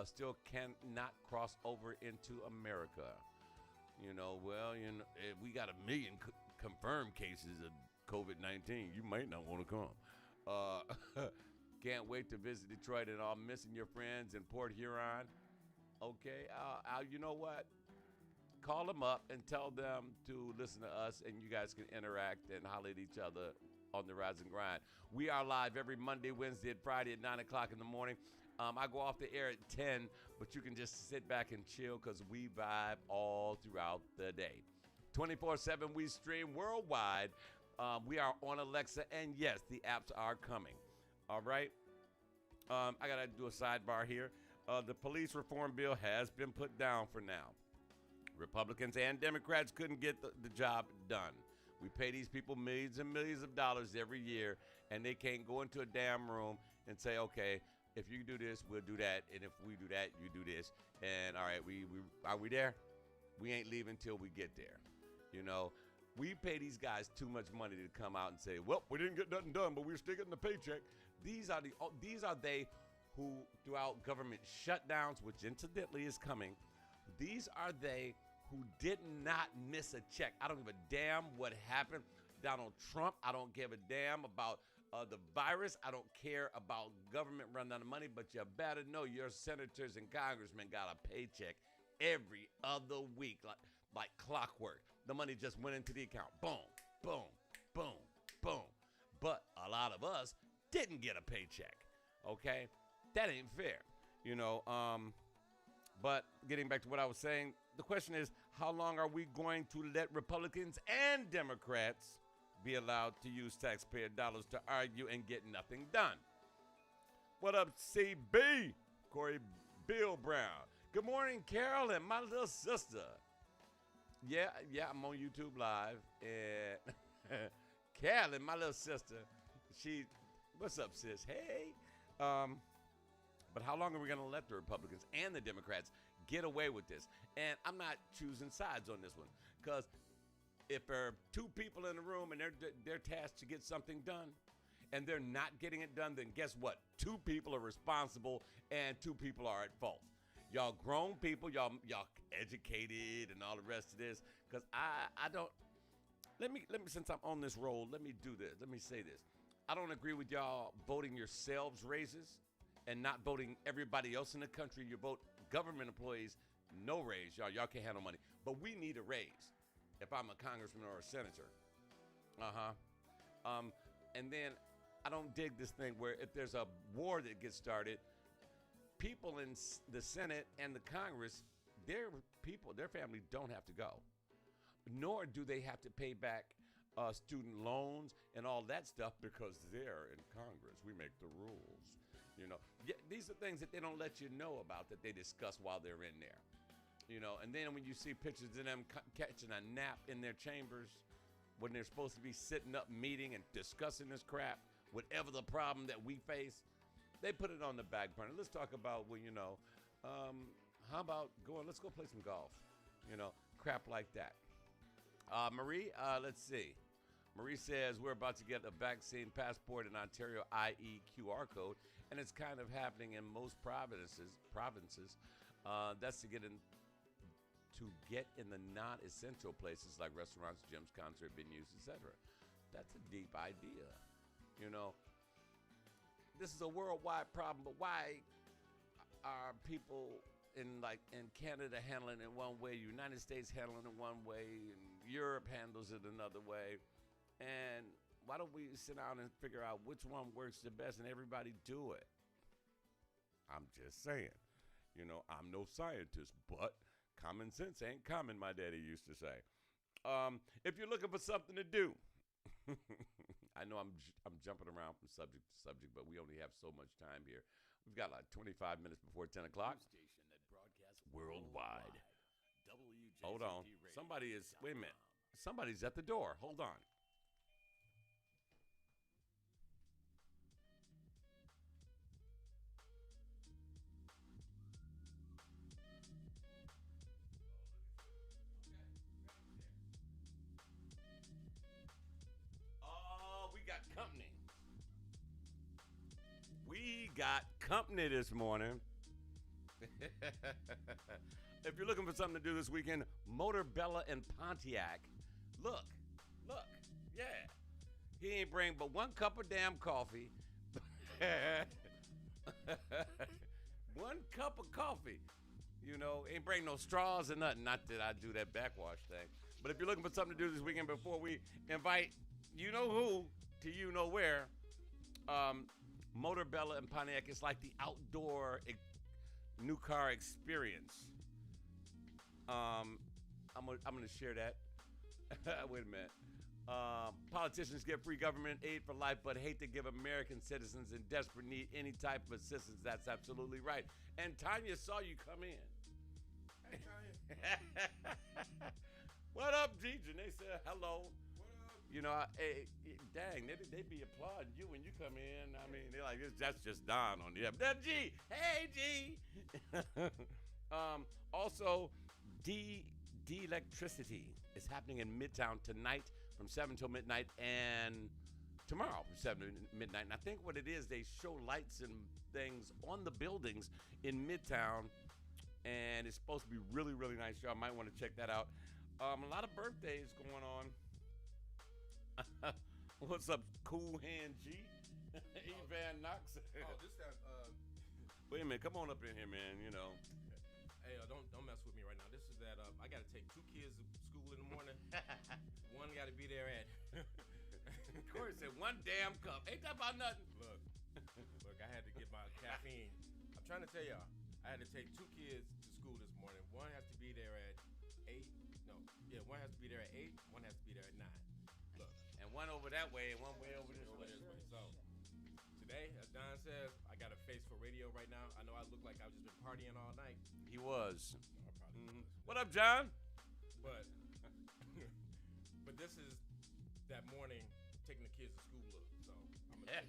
Speaker 3: Still cannot cross over into America. You know, if we got 1 million confirmed cases of COVID-19, you might not want to come. Can't wait to visit Detroit, and I'm missing your friends in Port Huron. Okay, you know what? Call them up and tell them to listen to us, and you guys can interact and holler at each other on the Rise and Grind. We are live every Monday, Wednesday, and Friday at 9 o'clock in the morning. I go off the air at 10, but you can just sit back and chill because we vibe all throughout the day. 24/7, we stream worldwide. We are on Alexa, and yes, the apps are coming. All right? I got to do a sidebar here. The police reform bill has been put down for now. Republicans and Democrats couldn't get the job done. We pay these people millions and millions of dollars every year, and they can't go into a damn room and say, okay, if you do this, we'll do that, and if we do that, you do this. And all right, are we there? We ain't leaving till we get there. You know, we pay these guys too much money to come out and say, well, we didn't get nothing done, but we're still getting the paycheck. These are they who, throughout government shutdowns, which incidentally is coming, these are they who did not miss a check. I don't give a damn what happened. Donald Trump, I don't give a damn about the virus. I don't care about government running out of money, but you better know your senators and congressmen got a paycheck every other week, like clockwork. The money just went into the account. Boom, boom, boom, boom. But a lot of us didn't get a paycheck, okay? That ain't fair, you know. But getting back to what I was saying, the question is, how long are we going to let Republicans and Democrats be allowed to use taxpayer dollars to argue and get nothing done? What up, CB? Corey Bill Brown. Good morning, Carolyn, my little sister. Yeah, I'm on YouTube Live, and Carolyn, my little sister, what's up, sis? Hey. But how long are we going to let the Republicans and the Democrats get away with this? And I'm not choosing sides on this one, because if there are two people in the room and they're tasked to get something done, and they're not getting it done, then guess what? Two people are responsible, and two people are at fault. Y'all grown people, y'all educated and all the rest of this, because I don't, let me, since I'm on this roll, let me do this. Let me say this. I don't agree with y'all voting yourselves raises and not voting everybody else in the country. You vote government employees, no raise. Y'all can't handle money. But we need a raise if I'm a congressman or a senator. And then I don't dig this thing where if there's a war that gets started, people in the Senate and the Congress, their family don't have to go. Nor do they have to pay back student loans and all that stuff because they're in Congress. We make the rules. Yeah, these are things that they don't let you know about that they discuss while they're in there. And then when you see pictures of them catching a nap in their chambers when they're supposed to be sitting up meeting and discussing this crap, whatever the problem that we face, they put it on the back burner. Let's talk about, how about let's go play some golf, crap like that. Marie, let's see. Marie says we're about to get a vaccine passport in Ontario, i.e. QR code, and it's kind of happening in most provinces. That's to get in the non-essential places like restaurants, gyms, concert venues, etc. That's a deep idea. This is a worldwide problem, but why are people in Canada handling it one way, United States handling it one way, and Europe handles it another way? And why don't we sit down and figure out which one works the best and everybody do it? I'm just saying. I'm no scientist, but common sense ain't common, my daddy used to say. If you're looking for something to do, I know I'm jumping around from subject to subject, but we only have so much time here. We've got like 25 minutes before 10 o'clock.
Speaker 1: Station that broadcasts
Speaker 3: Worldwide.
Speaker 1: WJZD
Speaker 3: Hold on.
Speaker 1: Radio.
Speaker 3: Wait a minute. Somebody's at the door. Hold on. Company. We got company this morning. If you're looking for something to do this weekend, Motor Bella and Pontiac. Look, yeah. He ain't bring but one cup of damn coffee. One cup of coffee. Ain't bring no straws or nothing. Not that I do that backwash thing. But if you're looking for something to do this weekend before we invite who to where, Motor Bella and Pontiac is like the outdoor new car experience. I'm gonna share that. Wait a minute. Politicians get free government aid for life, but hate to give American citizens in desperate need any type of assistance. That's absolutely right. And Tanya saw you come in. Hey, Tanya. What up, G? Janae said hello. Dang, they be applauding you when you come in. I mean, they're like, that's just Don on the app. That G, hey G. Also, de-electricity is happening in Midtown tonight from 7 till midnight, and tomorrow from 7 to midnight. And I think what it is, they show lights and things on the buildings in Midtown, and it's supposed to be really, really nice. Y'all might want to check that out. A lot of birthdays going on. What's up, Cool Hand G? Evan Knox. Wait a minute, come on up in here, man.
Speaker 8: Hey, don't mess with me right now. This is that I got to take 2 kids to school in the morning. One got to be there at.
Speaker 3: Corey said 1 damn cup. Ain't that about nothing?
Speaker 8: Look, I had to get my caffeine. I'm trying to tell y'all, I had to take 2 kids to school this morning. One has to be there at 8. One has to be there at 8. One has to be there at 9. Look.
Speaker 3: And one over that way and one way over this way.
Speaker 8: So, today, as Don says, I got a face for radio right now. I know I look like I've just been partying all night.
Speaker 3: He was.
Speaker 8: I probably was.
Speaker 3: What up, John?
Speaker 8: But this is that morning taking the kids to school look. So I'm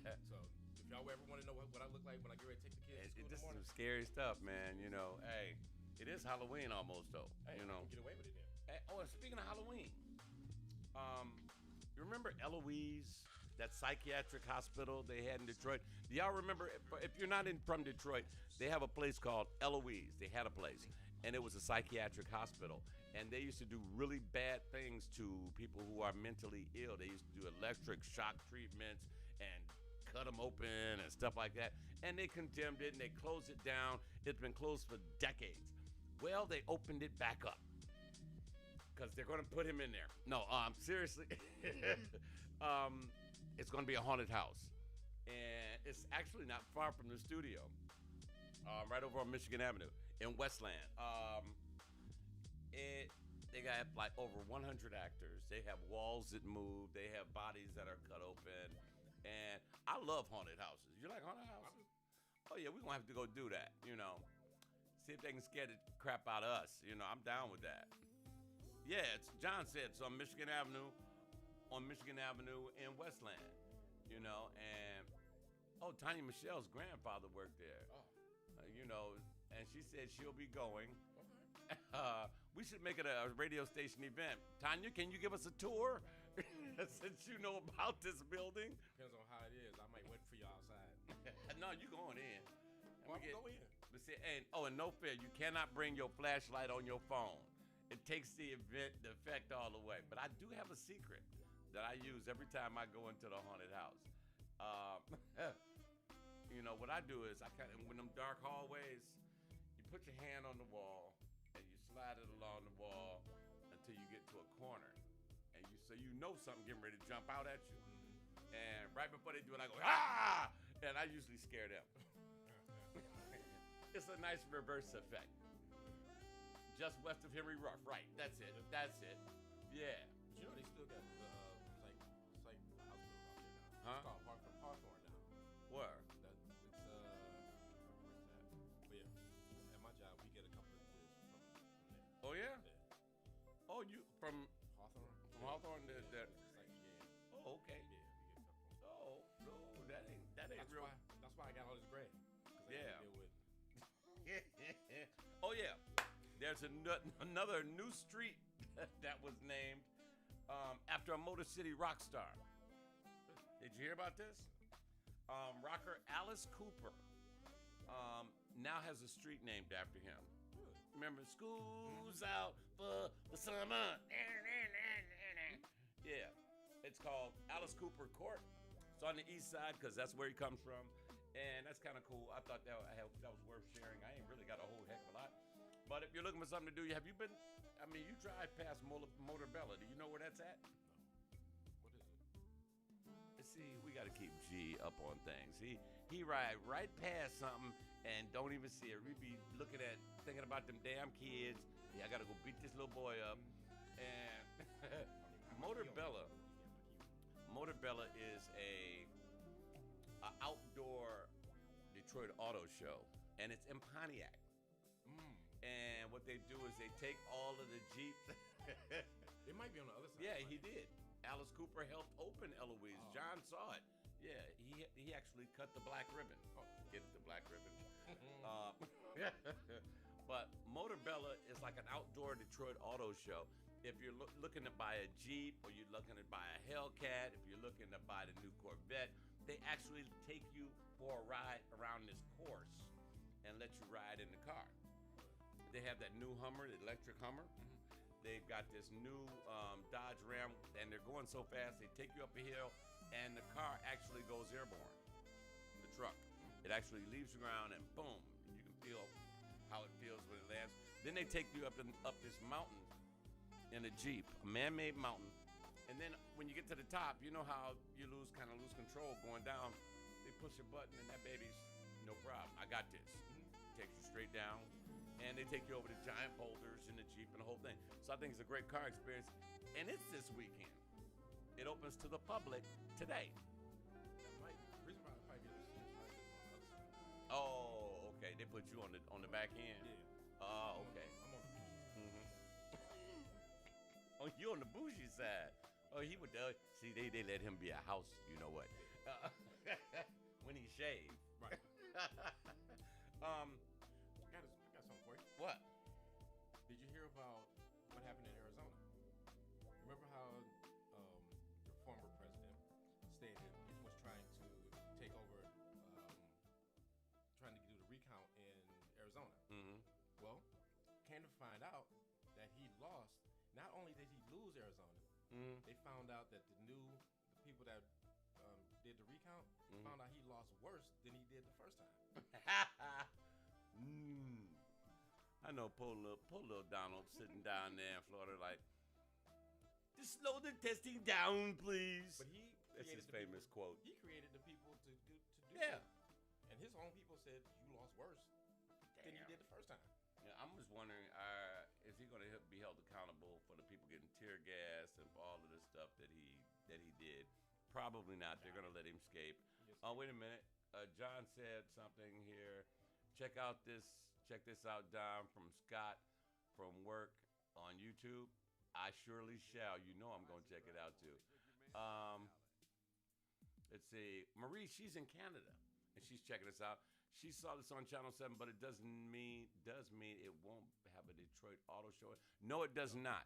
Speaker 8: gonna so if y'all ever want to know what I look like when I get ready to take the kids to school in
Speaker 3: This
Speaker 8: the morning,
Speaker 3: is some scary stuff, man. You know, hey, it is Halloween almost though.
Speaker 8: hey,
Speaker 3: You know.
Speaker 8: get away with it then.
Speaker 3: Hey, oh, and speaking of Halloween, you remember Eloise, that psychiatric hospital they had in Detroit? Do y'all remember? If you're not from Detroit, they have a place called Eloise. They had a place, and it was a psychiatric hospital. And they used to do really bad things to people who are mentally ill. They used to do electric shock treatments and cut them open and stuff like that. And they condemned it and they closed it down. It's been closed for decades. Well, they opened it back up because they're going to put him in there. No, seriously. It's going to be a haunted house. And it's actually not far from the studio, right over on Michigan Avenue in Westland. They got like over 100 actors. They have walls that move. They have bodies that are cut open. And I love haunted houses. You like haunted houses? Oh yeah, we're gonna have to go do that, you know. See if they can scare the crap out of us. You know, I'm down with that. Yeah, it's John said it's on Michigan Avenue in Westland. You know, and Tanya Michelle's grandfather worked there. You know, and she said she'll be going. We should make it a radio station event. Tanya, can you give us a tour? Since you know about this building.
Speaker 8: Depends on how it is. I might wait for you outside.
Speaker 3: No, you going in.
Speaker 8: Well, I'm going in.
Speaker 3: But see, and no fear, you cannot bring your flashlight on your phone. It takes the effect all the way. But I do have a secret that I use every time I go into the haunted house. You know, what I do is when them dark hallways, you put your hand on the wall and you slide it along the wall until you get to a corner. And so you know something getting ready to jump out at you. And right before they do it, I go, ah! And I usually scare them. It's a nice reverse effect. Just west of Henry Ruff, right? That's it. Yeah.
Speaker 8: But you know they still got the psych hospital out there now.
Speaker 3: Huh?
Speaker 8: It's called Hawthorne now.
Speaker 3: Where?
Speaker 8: Where's that? But yeah, at my job we get a couple of kids from there.
Speaker 3: Oh yeah?
Speaker 8: Yeah.
Speaker 3: Oh, you from
Speaker 8: Hawthorne?
Speaker 3: From Hawthorne to
Speaker 8: It's like, yeah.
Speaker 3: Oh, okay.
Speaker 8: Yeah, we get a couple.
Speaker 3: Oh, no, that ain't
Speaker 8: That's
Speaker 3: real.
Speaker 8: That's why I got all this gray. 'Cause I
Speaker 3: Yeah.
Speaker 8: had to deal with.
Speaker 3: Oh yeah, there's another new street that was named after a Motor City rock star. Did you hear about this? Rocker Alice Cooper now has a street named after him. Remember, school's out for the summer. Yeah, it's called Alice Cooper Court. It's on the east side because that's where he comes from. And that's kind of cool. I thought that was worth sharing. I ain't really got a whole heck of a lot. But if you're looking for something to do, have you been, you drive past Motorbella. Do you know where that's at?
Speaker 8: No. What is it?
Speaker 3: See, we got to keep G up on things. He ride right past something and don't even see it. We be thinking about them damn kids. Yeah, I got to go beat this little boy up. And Motorbella is a outdoor Detroit auto show, and it's in Pontiac. And what they do is they take all of the Jeeps.
Speaker 8: It might be on the other side.
Speaker 3: Yeah, he did. Alice Cooper helped open Eloise.
Speaker 8: Oh.
Speaker 3: John saw it. Yeah, he actually cut the black ribbon. Oh, get it, the black ribbon. But Motorbella is like an outdoor Detroit auto show. If you're looking to buy a Jeep, or you're looking to buy a Hellcat, if you're looking to buy the new Corvette, they actually take you for a ride around this course and let you ride in the car. They have that new Hummer, the electric Hummer. They've got this new Dodge Ram, and they're going so fast, they take you up a hill, and the car actually goes airborne, the truck. It actually leaves the ground, and boom, you can feel how it feels when it lands. Then they take you up this mountain in a Jeep, a man-made mountain. And then when you get to the top, you know how you lose control going down. They push a button and that baby's no problem. I got this. Takes you straight down. And they take you over the giant boulders in the Jeep and the whole thing. So I think it's a great car experience. And it's this weekend. It opens to the public today.
Speaker 8: The reason why I probably get this is probably on the other side.
Speaker 3: Oh, okay. They put you on the back end.
Speaker 8: Yeah.
Speaker 3: Oh, okay.
Speaker 8: I'm on the beach.
Speaker 3: Oh, you on the bougie side. Oh, he would. See, they let him be a house. You know what? When he shaved.
Speaker 8: Right. I got something for you.
Speaker 3: What?
Speaker 8: Did you hear about what happened in Arizona? Remember how the former president stated he was trying to take over, trying to do the recount in Arizona?
Speaker 3: Mm-hmm.
Speaker 8: Well, came to find out that he lost. Not only did he lose Arizona, they found out that the people that did the recount found out he lost worse than he did the first time.
Speaker 3: I know poor little Donald sitting down there in Florida like, just slow the testing down, please.
Speaker 8: But he
Speaker 3: That's his
Speaker 8: created the
Speaker 3: famous
Speaker 8: people,
Speaker 3: quote.
Speaker 8: He created the people to do
Speaker 3: Yeah.
Speaker 8: that. And his own people said you lost worse than you did the first time.
Speaker 3: Yeah, I'm just wondering, is he going to be held accountable for the people getting tear gas and for all of this stuff that he did? Probably not. They're going to let him escape. Oh, wait a minute. John said something here. Check this out, Don, from Scott from work on YouTube. I surely shall. You know I'm going to check it out too. Let's see. Marie, she's in Canada and she's checking us out. She saw this on Channel 7, but it does mean it won't have a Detroit auto show. No, it does not.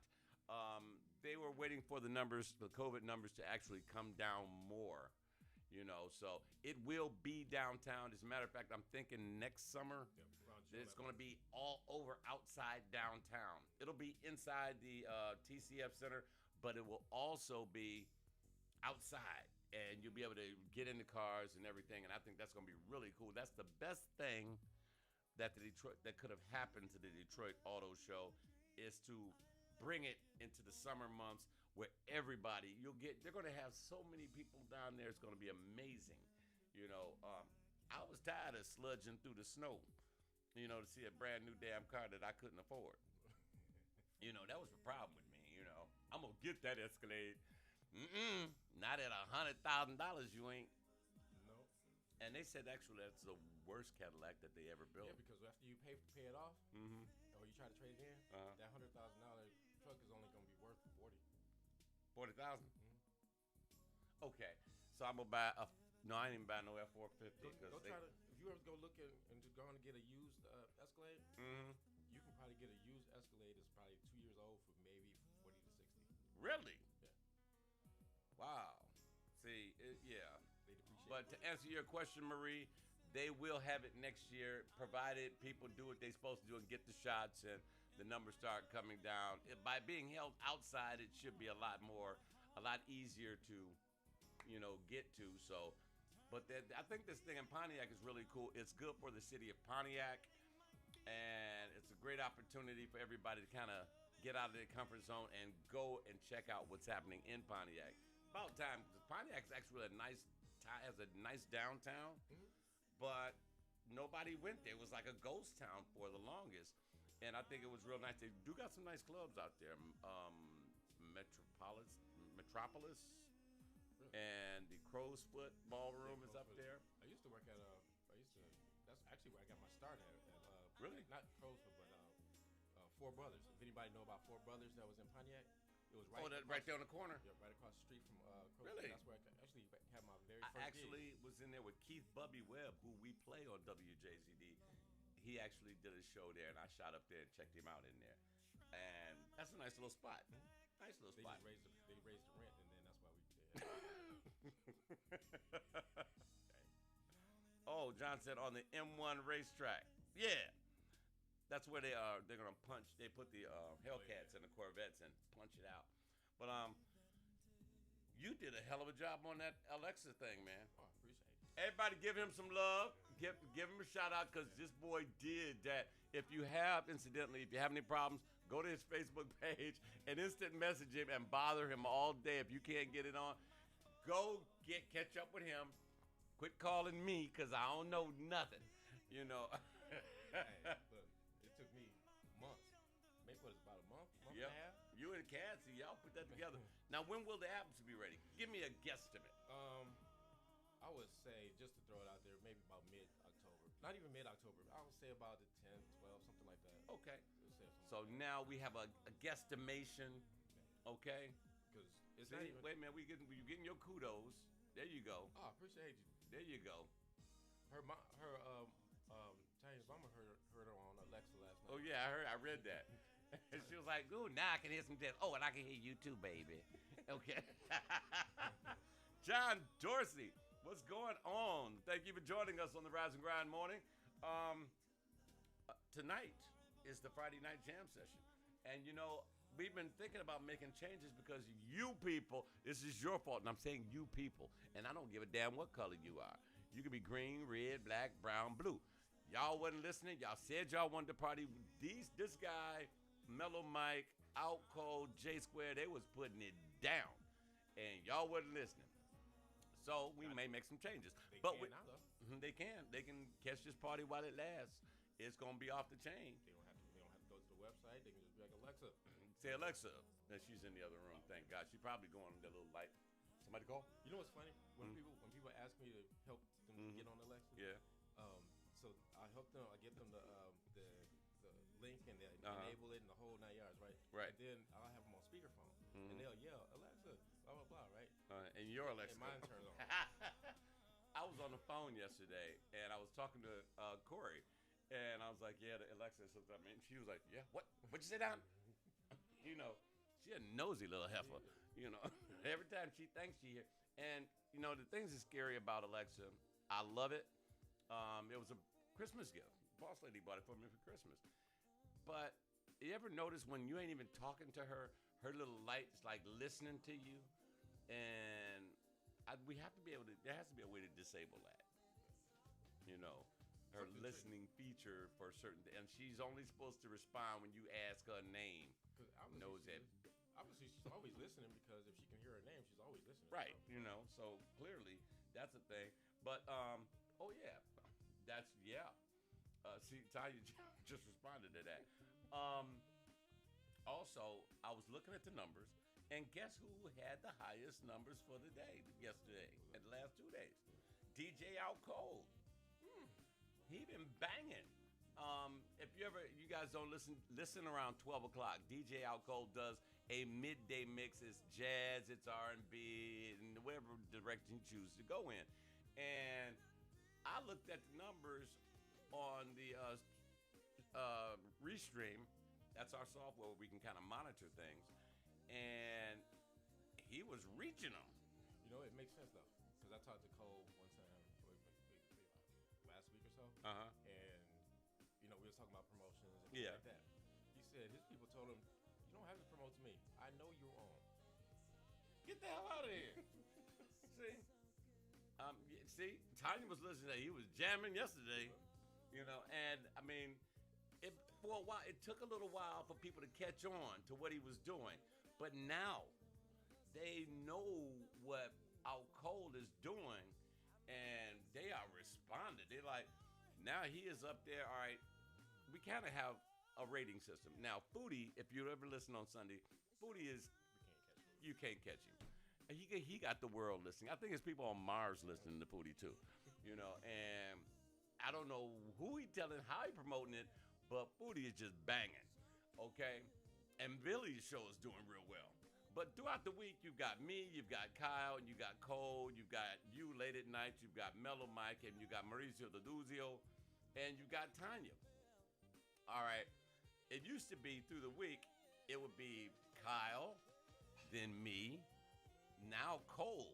Speaker 3: They were waiting for the COVID numbers to actually come down more, so it will be downtown. As a matter of fact, I'm thinking next summer, it's going to be all over outside downtown. It'll be inside the TCF Center, but it will also be outside. And you'll be able to get in the cars and everything, and I think that's going to be really cool. That's the best thing that could have happened to the Detroit Auto Show is to bring it into the summer months where everybody they're going to have so many people down there. It's going to be amazing. I was tired of sludging through the snow, to see a brand new damn car that I couldn't afford. That was the problem with me. I'm gonna get that Escalade. Not at $100,000, you ain't.
Speaker 8: No.
Speaker 3: And they said actually that's the worst Cadillac that they ever built.
Speaker 8: Yeah, because after you pay it off, or you try to trade it in, that $100,000 truck is only gonna be worth
Speaker 3: $40,000. Okay, so I'm gonna buy no, I ain't even buy no F450 because
Speaker 8: if you ever go look and just go and get a used Escalade, you can probably get a used Escalade that's probably 2 years old for maybe 40 to 60.
Speaker 3: Really?
Speaker 8: Yeah.
Speaker 3: Wow. See, yeah.
Speaker 8: But
Speaker 3: to answer your question, Marie, they will have it next year, provided people do what they're supposed to do and get the shots and the numbers start coming down. By being held outside, it should be a lot easier to, get to. So, but I think this thing in Pontiac is really cool. It's good for the city of Pontiac, and it's a great opportunity for everybody to kind of get out of their comfort zone and go and check out what's happening in Pontiac. About time, because Pontiac's actually has a nice downtown, but nobody went there. It was like a ghost town for the longest, and I think it was real nice. They do got some nice clubs out there. Metropolis, and the Crow's Foot Ballroom is up there.
Speaker 8: I used to work at that's actually where I got my start at.
Speaker 3: Really?
Speaker 8: Not Crow's Foot, but Four Brothers. If anybody know about Four Brothers that was in Pontiac, it was
Speaker 3: right there on the corner.
Speaker 8: Yeah, right across the street from Crow's
Speaker 3: Really?
Speaker 8: Foot. That's where I actually had my very first
Speaker 3: I actually was in there with Keith Bubby Webb, who we play on WJZD. He actually did a show there, and I shot up there and checked him out in there. And that's a nice little spot. Nice little spot.
Speaker 8: They raised the rent, and then that's why we did.
Speaker 3: Oh, John said on the M1 racetrack. Yeah. That's where they are. They're gonna punch. They put the Hellcats in the Corvettes and punch it out. But you did a hell of a job on that Alexa thing, man.
Speaker 8: Oh, I appreciate it.
Speaker 3: Everybody, give him some love. Give him a shout out because this boy did that. If you have any problems, go to his Facebook page and instant message him and bother him all day. If you can't get it on, go catch up with him. Quit calling me because I don't know nothing.
Speaker 8: Hey, look. It took me months. Maybe it was about a month and a half.
Speaker 3: You and Cassie, y'all put that together. Now, when will the albums be ready? Give me a guesstimate.
Speaker 8: I would say, just to throw it out there, maybe about mid-October. Not even mid-October. I would say about the 10th, 12th, something like that.
Speaker 3: Okay. So now we have a guesstimation, okay?
Speaker 8: Because It's
Speaker 3: See,
Speaker 8: not even.
Speaker 3: wait a minute, you getting your kudos. There you go.
Speaker 8: Oh, I appreciate you.
Speaker 3: There you go.
Speaker 8: Chinese mama heard her on Alexa last night.
Speaker 3: Oh yeah, I read that. She was like, "Ooh, now I can hear some dance. Oh, and I can hear you too, baby." Okay. John Dorsey, what's going on? Thank you for joining us on the Rise and Grind morning. Tonight is the Friday night jam session, and we've been thinking about making changes because you people, this is your fault, and I'm saying you people, and I don't give a damn what color you are. You can be green, red, black, brown, blue. Y'all wasn't listening. Y'all said y'all wanted to party. This guy, Mellow Mike, Out Cold, J Square, they was putting it down, and y'all wasn't listening. So we may make some changes. They can. They can catch this party while it lasts. It's gonna be off the chain.
Speaker 8: They don't have to go to the website. They can just be like, Alexa.
Speaker 3: Say Alexa. And she's in the other room. Thank God. She's probably going on that little light. Somebody call?
Speaker 8: You know what's funny? When people ask me to help them get on Alexa.
Speaker 3: Yeah.
Speaker 8: So I help them. I give them the link and they enable it and the whole 9 yards, right?
Speaker 3: Right.
Speaker 8: And then I'll have them on speakerphone and they'll yell Alexa, blah blah blah, right?
Speaker 3: And your Alexa.
Speaker 8: And mine turns on.
Speaker 3: I was on the phone yesterday and I was talking to Corey, and I was like, "Yeah, the Alexa says something." And she was like, "Yeah, what? What'd you say down?" She a nosy little heifer. Every time she thinks she hear. And the things that's scary about Alexa, I love it. It was a Christmas gift. Boss lady bought it for me for Christmas. But you ever notice when you ain't even talking to her, her little light's like listening to you? And we have to be able to. There has to be a way to disable that. Her listening feature for certain, and she's only supposed to respond when you ask her name. Knows that.
Speaker 8: Obviously, she's always listening because if she can hear her name, she's always listening.
Speaker 3: Right. So clearly that's a thing. But see, Tanya just responded to that. Also, I was looking at the numbers, and guess who had the highest numbers for the day yesterday and the last 2 days? DJ Out Cold. He been banging. If you guys don't listen around 12 o'clock. DJ Out Cold does a midday mix. It's jazz, it's R&B, and whatever direction you choose to go in. And I looked at the numbers on the Restream. That's our software where we can kind of monitor things. And he was reaching them.
Speaker 8: It makes sense though, because I talked to Cole one time last week or so. And we was talking about promotions and things like that. He said his people told him, "You don't have to promote to me. I know you're on.
Speaker 3: Get the hell out of here." See, Tanya was listening. He was jamming yesterday, and I mean, for a while, it took a little while for people to catch on to what he was doing, but now they know what Out Cold is doing, and they are responding. They're like, now he is up there. All right, we kind of have a rating system now. Foodie, if you ever listen on Sunday, Foodie is you can't catch him. And he got the world listening. I think it's people on Mars listening to Foodie too, and I don't know who he telling, how he promoting it, but Foodie is just banging, okay? And Billy's show is doing real well. But throughout the week, you've got me, you've got Kyle, and you got Cole, you've got you late at night, you've got Mellow Mike, and you got Mauricio Duduzio, and you got Tanya. All right, it used to be through the week, it would be Kyle, then me, now Cole,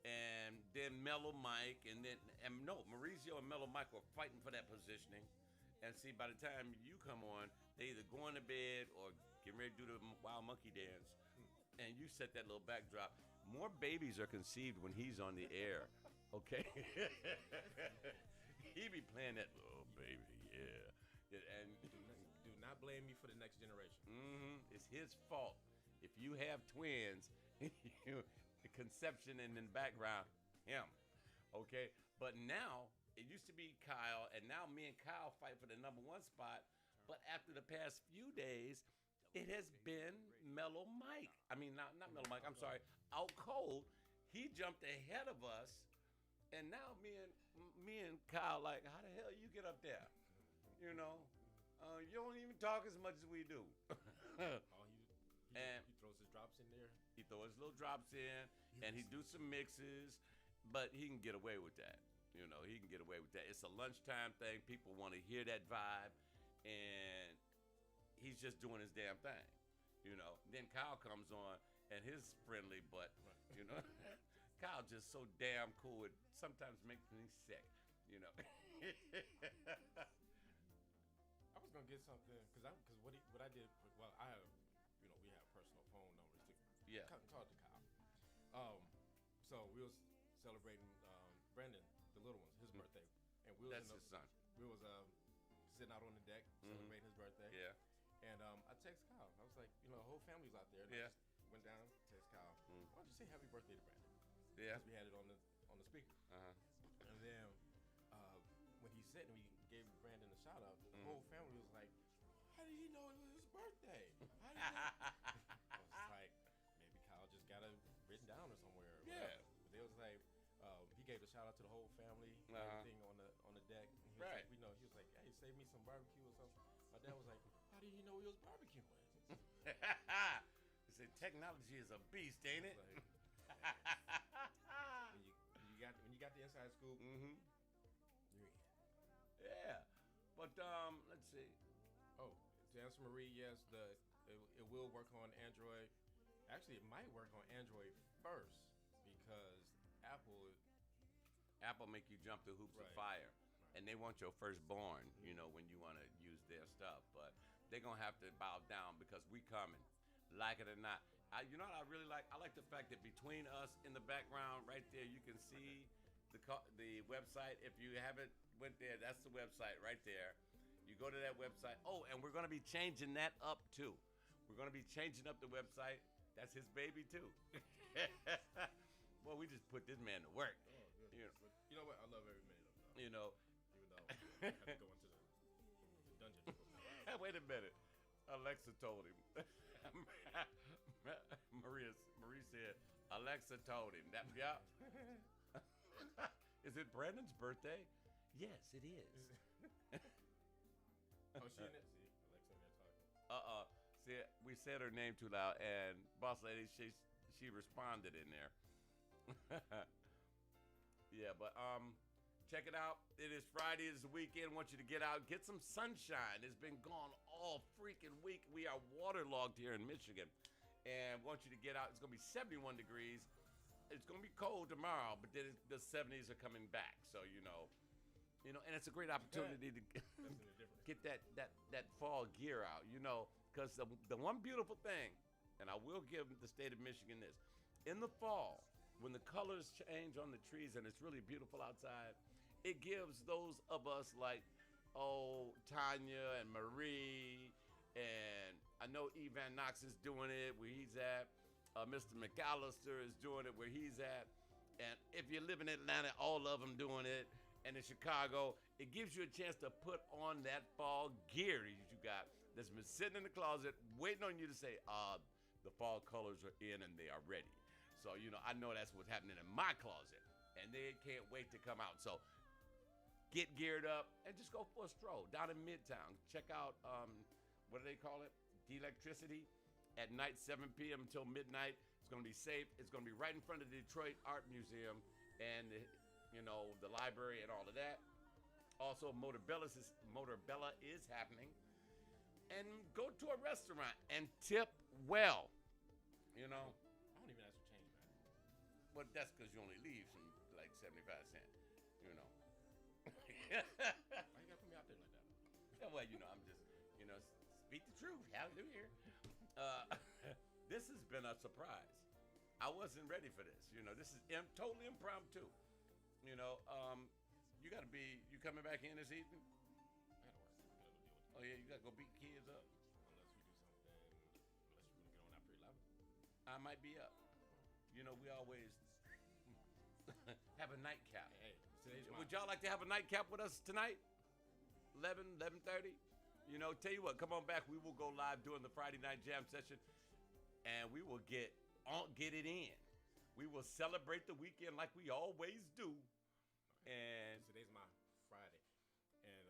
Speaker 3: and then Mellow Mike, Mauricio and Mellow Mike were fighting for that positioning. And see, by the time you come on, they either going to bed or getting ready to do the wild monkey dance, and you set that little backdrop. More babies are conceived when he's on the air, okay? He be playing that, "Oh, baby, yeah." And
Speaker 8: do not blame me for the next generation.
Speaker 3: It's his fault. If you have twins, the conception and in the background, him, okay? But now, it used to be Kyle, and now me and Kyle fight for the number one spot. But after the past few days, it has been Mellow Mike. I mean, not Mellow Mike, I'm sorry, Out Cold. He jumped ahead of us, and now me and Kyle, like, how the hell you get up there? You don't even talk as much as we do.
Speaker 8: He throws his drops in there.
Speaker 3: He throw his little drops in, and he do some mixes, but he can get away with that. You know, he can get away with that. It's a lunchtime thing. People want to hear that vibe, and he's just doing his damn thing. You know, then Kyle comes on, and his friendly butt, you know. Kyle just so damn cool. It sometimes makes me sick, you know.
Speaker 8: I was gonna get something because what I did. Well, I have, you know, we have personal phone numbers to call to Kyle. So we was celebrating Brandon, the little one's his birthday, and we was
Speaker 3: That's his son.
Speaker 8: We was sitting out on the deck celebrating his birthday.
Speaker 3: Yeah.
Speaker 8: And I text Kyle. I was like, you know, the whole family's out there. And I just went down, text Kyle. Why don't you say happy birthday to Brandon?
Speaker 3: Yeah.
Speaker 8: Because we had it on the speaker. And then when he said, we gave Brandon a shout out. The whole family was like, "How did he know it was his birthday?" How did I was like, maybe Kyle just got it written down or somewhere. Or
Speaker 3: Yeah.
Speaker 8: But they was like, he gave a shout out to the whole family, everything on the deck. And he was like, we know. He was like, "Hey, save me some barbecue or something." My dad was like, "How did he know he was barbecuing?"
Speaker 3: He said, "Technology is a beast, ain't it?"
Speaker 8: Like, when you got the inside scoop, you're in.
Speaker 3: Yeah, but let's see.
Speaker 8: Oh, to answer Marie, yes, it will work on Android. Actually, it might work on Android first because Apple
Speaker 3: make you jump through hoops of
Speaker 8: Right.
Speaker 3: fire, and they want your firstborn. You know, when you want to use their stuff, but they're gonna have to bow down because we coming, like it or not. You know what I really like? I like the fact that between us in the background, right there, you can see the website. If you haven't went there, that's the website right there. You go to that website. Oh, and we're gonna be changing that up too. We're gonna be changing up the website. That's his baby too. Well, we just put this man to work.
Speaker 8: Oh, goodness.
Speaker 3: You know.
Speaker 8: But you know what? I love every minute of it.
Speaker 3: You know.
Speaker 8: Even though I have to go into the dungeon.
Speaker 3: Wait a minute. Alexa told him. Marie said, Alexa told him. Yeah. Is it Brandon's birthday? Yes, it is.
Speaker 8: Oh, she in it? See, Alexa in there talking.
Speaker 3: See, we said her name too loud, and boss lady, she responded in there. Yeah, but check it out. It is Friday. It's the weekend. Want you to get out, get some sunshine. It's been gone all freaking week. We are waterlogged here in Michigan, and want you to get out. It's gonna be 71 degrees. It's gonna be cold tomorrow, but then the 70s are coming back. So you know, and it's a great opportunity to get that fall gear out. You know, because the one beautiful thing, and I will give the state of Michigan this, in the fall, when the colors change on the trees and it's really beautiful outside, it gives those of us like, Tanya and Marie, and I know Evan Knox is doing it where he's at. Mr. McAllister is doing it where he's at. And if you live in Atlanta, all of them doing it. And in Chicago, it gives you a chance to put on that fall gear that you got that's been sitting in the closet waiting on you to say, the fall colors are in and they are ready. So, I know that's what's happening in my closet, and they can't wait to come out. So get geared up and just go for a stroll down in Midtown. Check out, what do they call it? De-electricity at night, 7 p.m. until midnight. It's going to be safe. It's going to be right in front of the Detroit Art Museum and, the library and all of that. Also, Motorbella is happening. And go to a restaurant and tip well,
Speaker 8: I don't even ask for change, man.
Speaker 3: But that's because you only leave some like 75 cents,
Speaker 8: Why you gotta put me out there like that?
Speaker 3: Yeah, well, I'm just, speak the truth. Hallelujah. This has been a surprise. I wasn't ready for this. This is totally impromptu. You coming back in this evening?
Speaker 8: I gotta work. I gotta go deal with it.
Speaker 3: Oh, yeah, you got to go beat kids up?
Speaker 8: Unless we do something, unless you're gonna get on after 11.
Speaker 3: I might be up. We always have a nightcap.
Speaker 8: Hey, today's
Speaker 3: Would y'all like to have a nightcap with us tonight? 11:30? Tell you what, come on back. We will go live during the Friday night jam session, and we will get it in. We will celebrate the weekend like we always do. And
Speaker 8: today's my Friday, and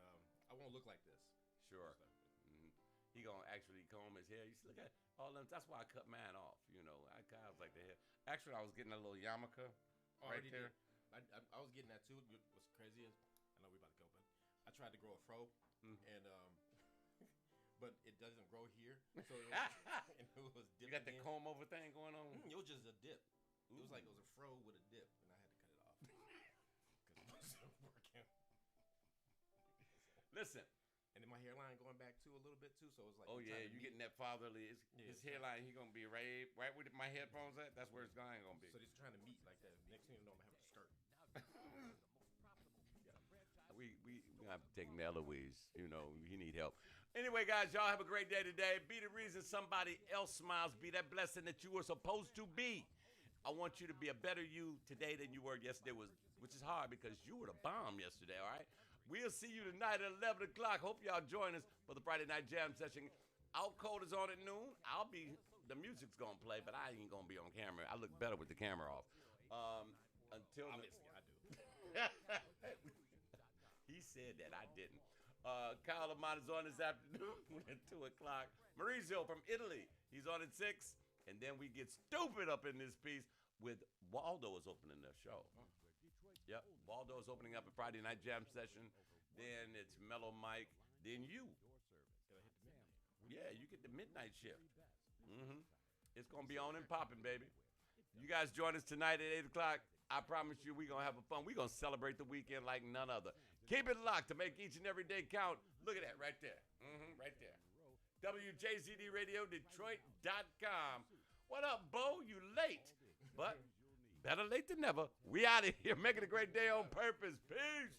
Speaker 8: I won't look like this.
Speaker 3: Sure. Mm-hmm. he gonna actually comb his hair. You see, look at all them. That's why I cut mine off. You know, I was like the hair. Actually, I was getting a little yarmulke right there.
Speaker 8: I was getting that too. What's crazy is, I know we about to go, but I tried to grow a fro, and but it doesn't grow here. So it was, and it was dipping.
Speaker 3: You got the comb over thing going on.
Speaker 8: It was just a dip. It was like it was a fro with a dip, and I had to cut it off because it wasn't working.
Speaker 3: Listen.
Speaker 8: And then my hairline going back too a little bit too, so it was like.
Speaker 3: Oh yeah, you getting that fatherly? His hairline, he gonna be right where my headphones at. That's where his line gonna be.
Speaker 8: So he's trying to meet like that. Next thing you know, I'm gonna have a skirt.
Speaker 3: We gonna have to take him to Eloise. You know, he need help. Anyway, guys, y'all have a great day today. Be the reason somebody else smiles. Be that blessing that you were supposed to be. I want you to be a better you today than you were yesterday, which is hard because you were the bomb yesterday. All right. We'll see you tonight at 11 o'clock. Hope y'all join us for the Friday Night Jam session. Out Cold is on at noon. The music's going to play, but I ain't going to be on camera. I look better with the camera off. Until
Speaker 8: obviously, I do.
Speaker 3: He said that. I didn't. Kyle Lamont is on this afternoon at 2 o'clock. Maurizio from Italy, he's on at 6. And then we get stupid up in this piece with Waldo is opening the show. Yep, Waldo is opening up a Friday Night Jam session. Then it's Mellow Mike. Then you. Yeah, you get the midnight shift. It's going to be on and popping, baby. You guys join us tonight at 8 o'clock. I promise you we're going to have a fun. We're going to celebrate the weekend like none other. Keep it locked to make each and every day count. Look at that right there. Right there. WJZD Radio, Detroit.com. What up, Bo? You late. But better late than never. We out of here. Making a great day on purpose. Peace.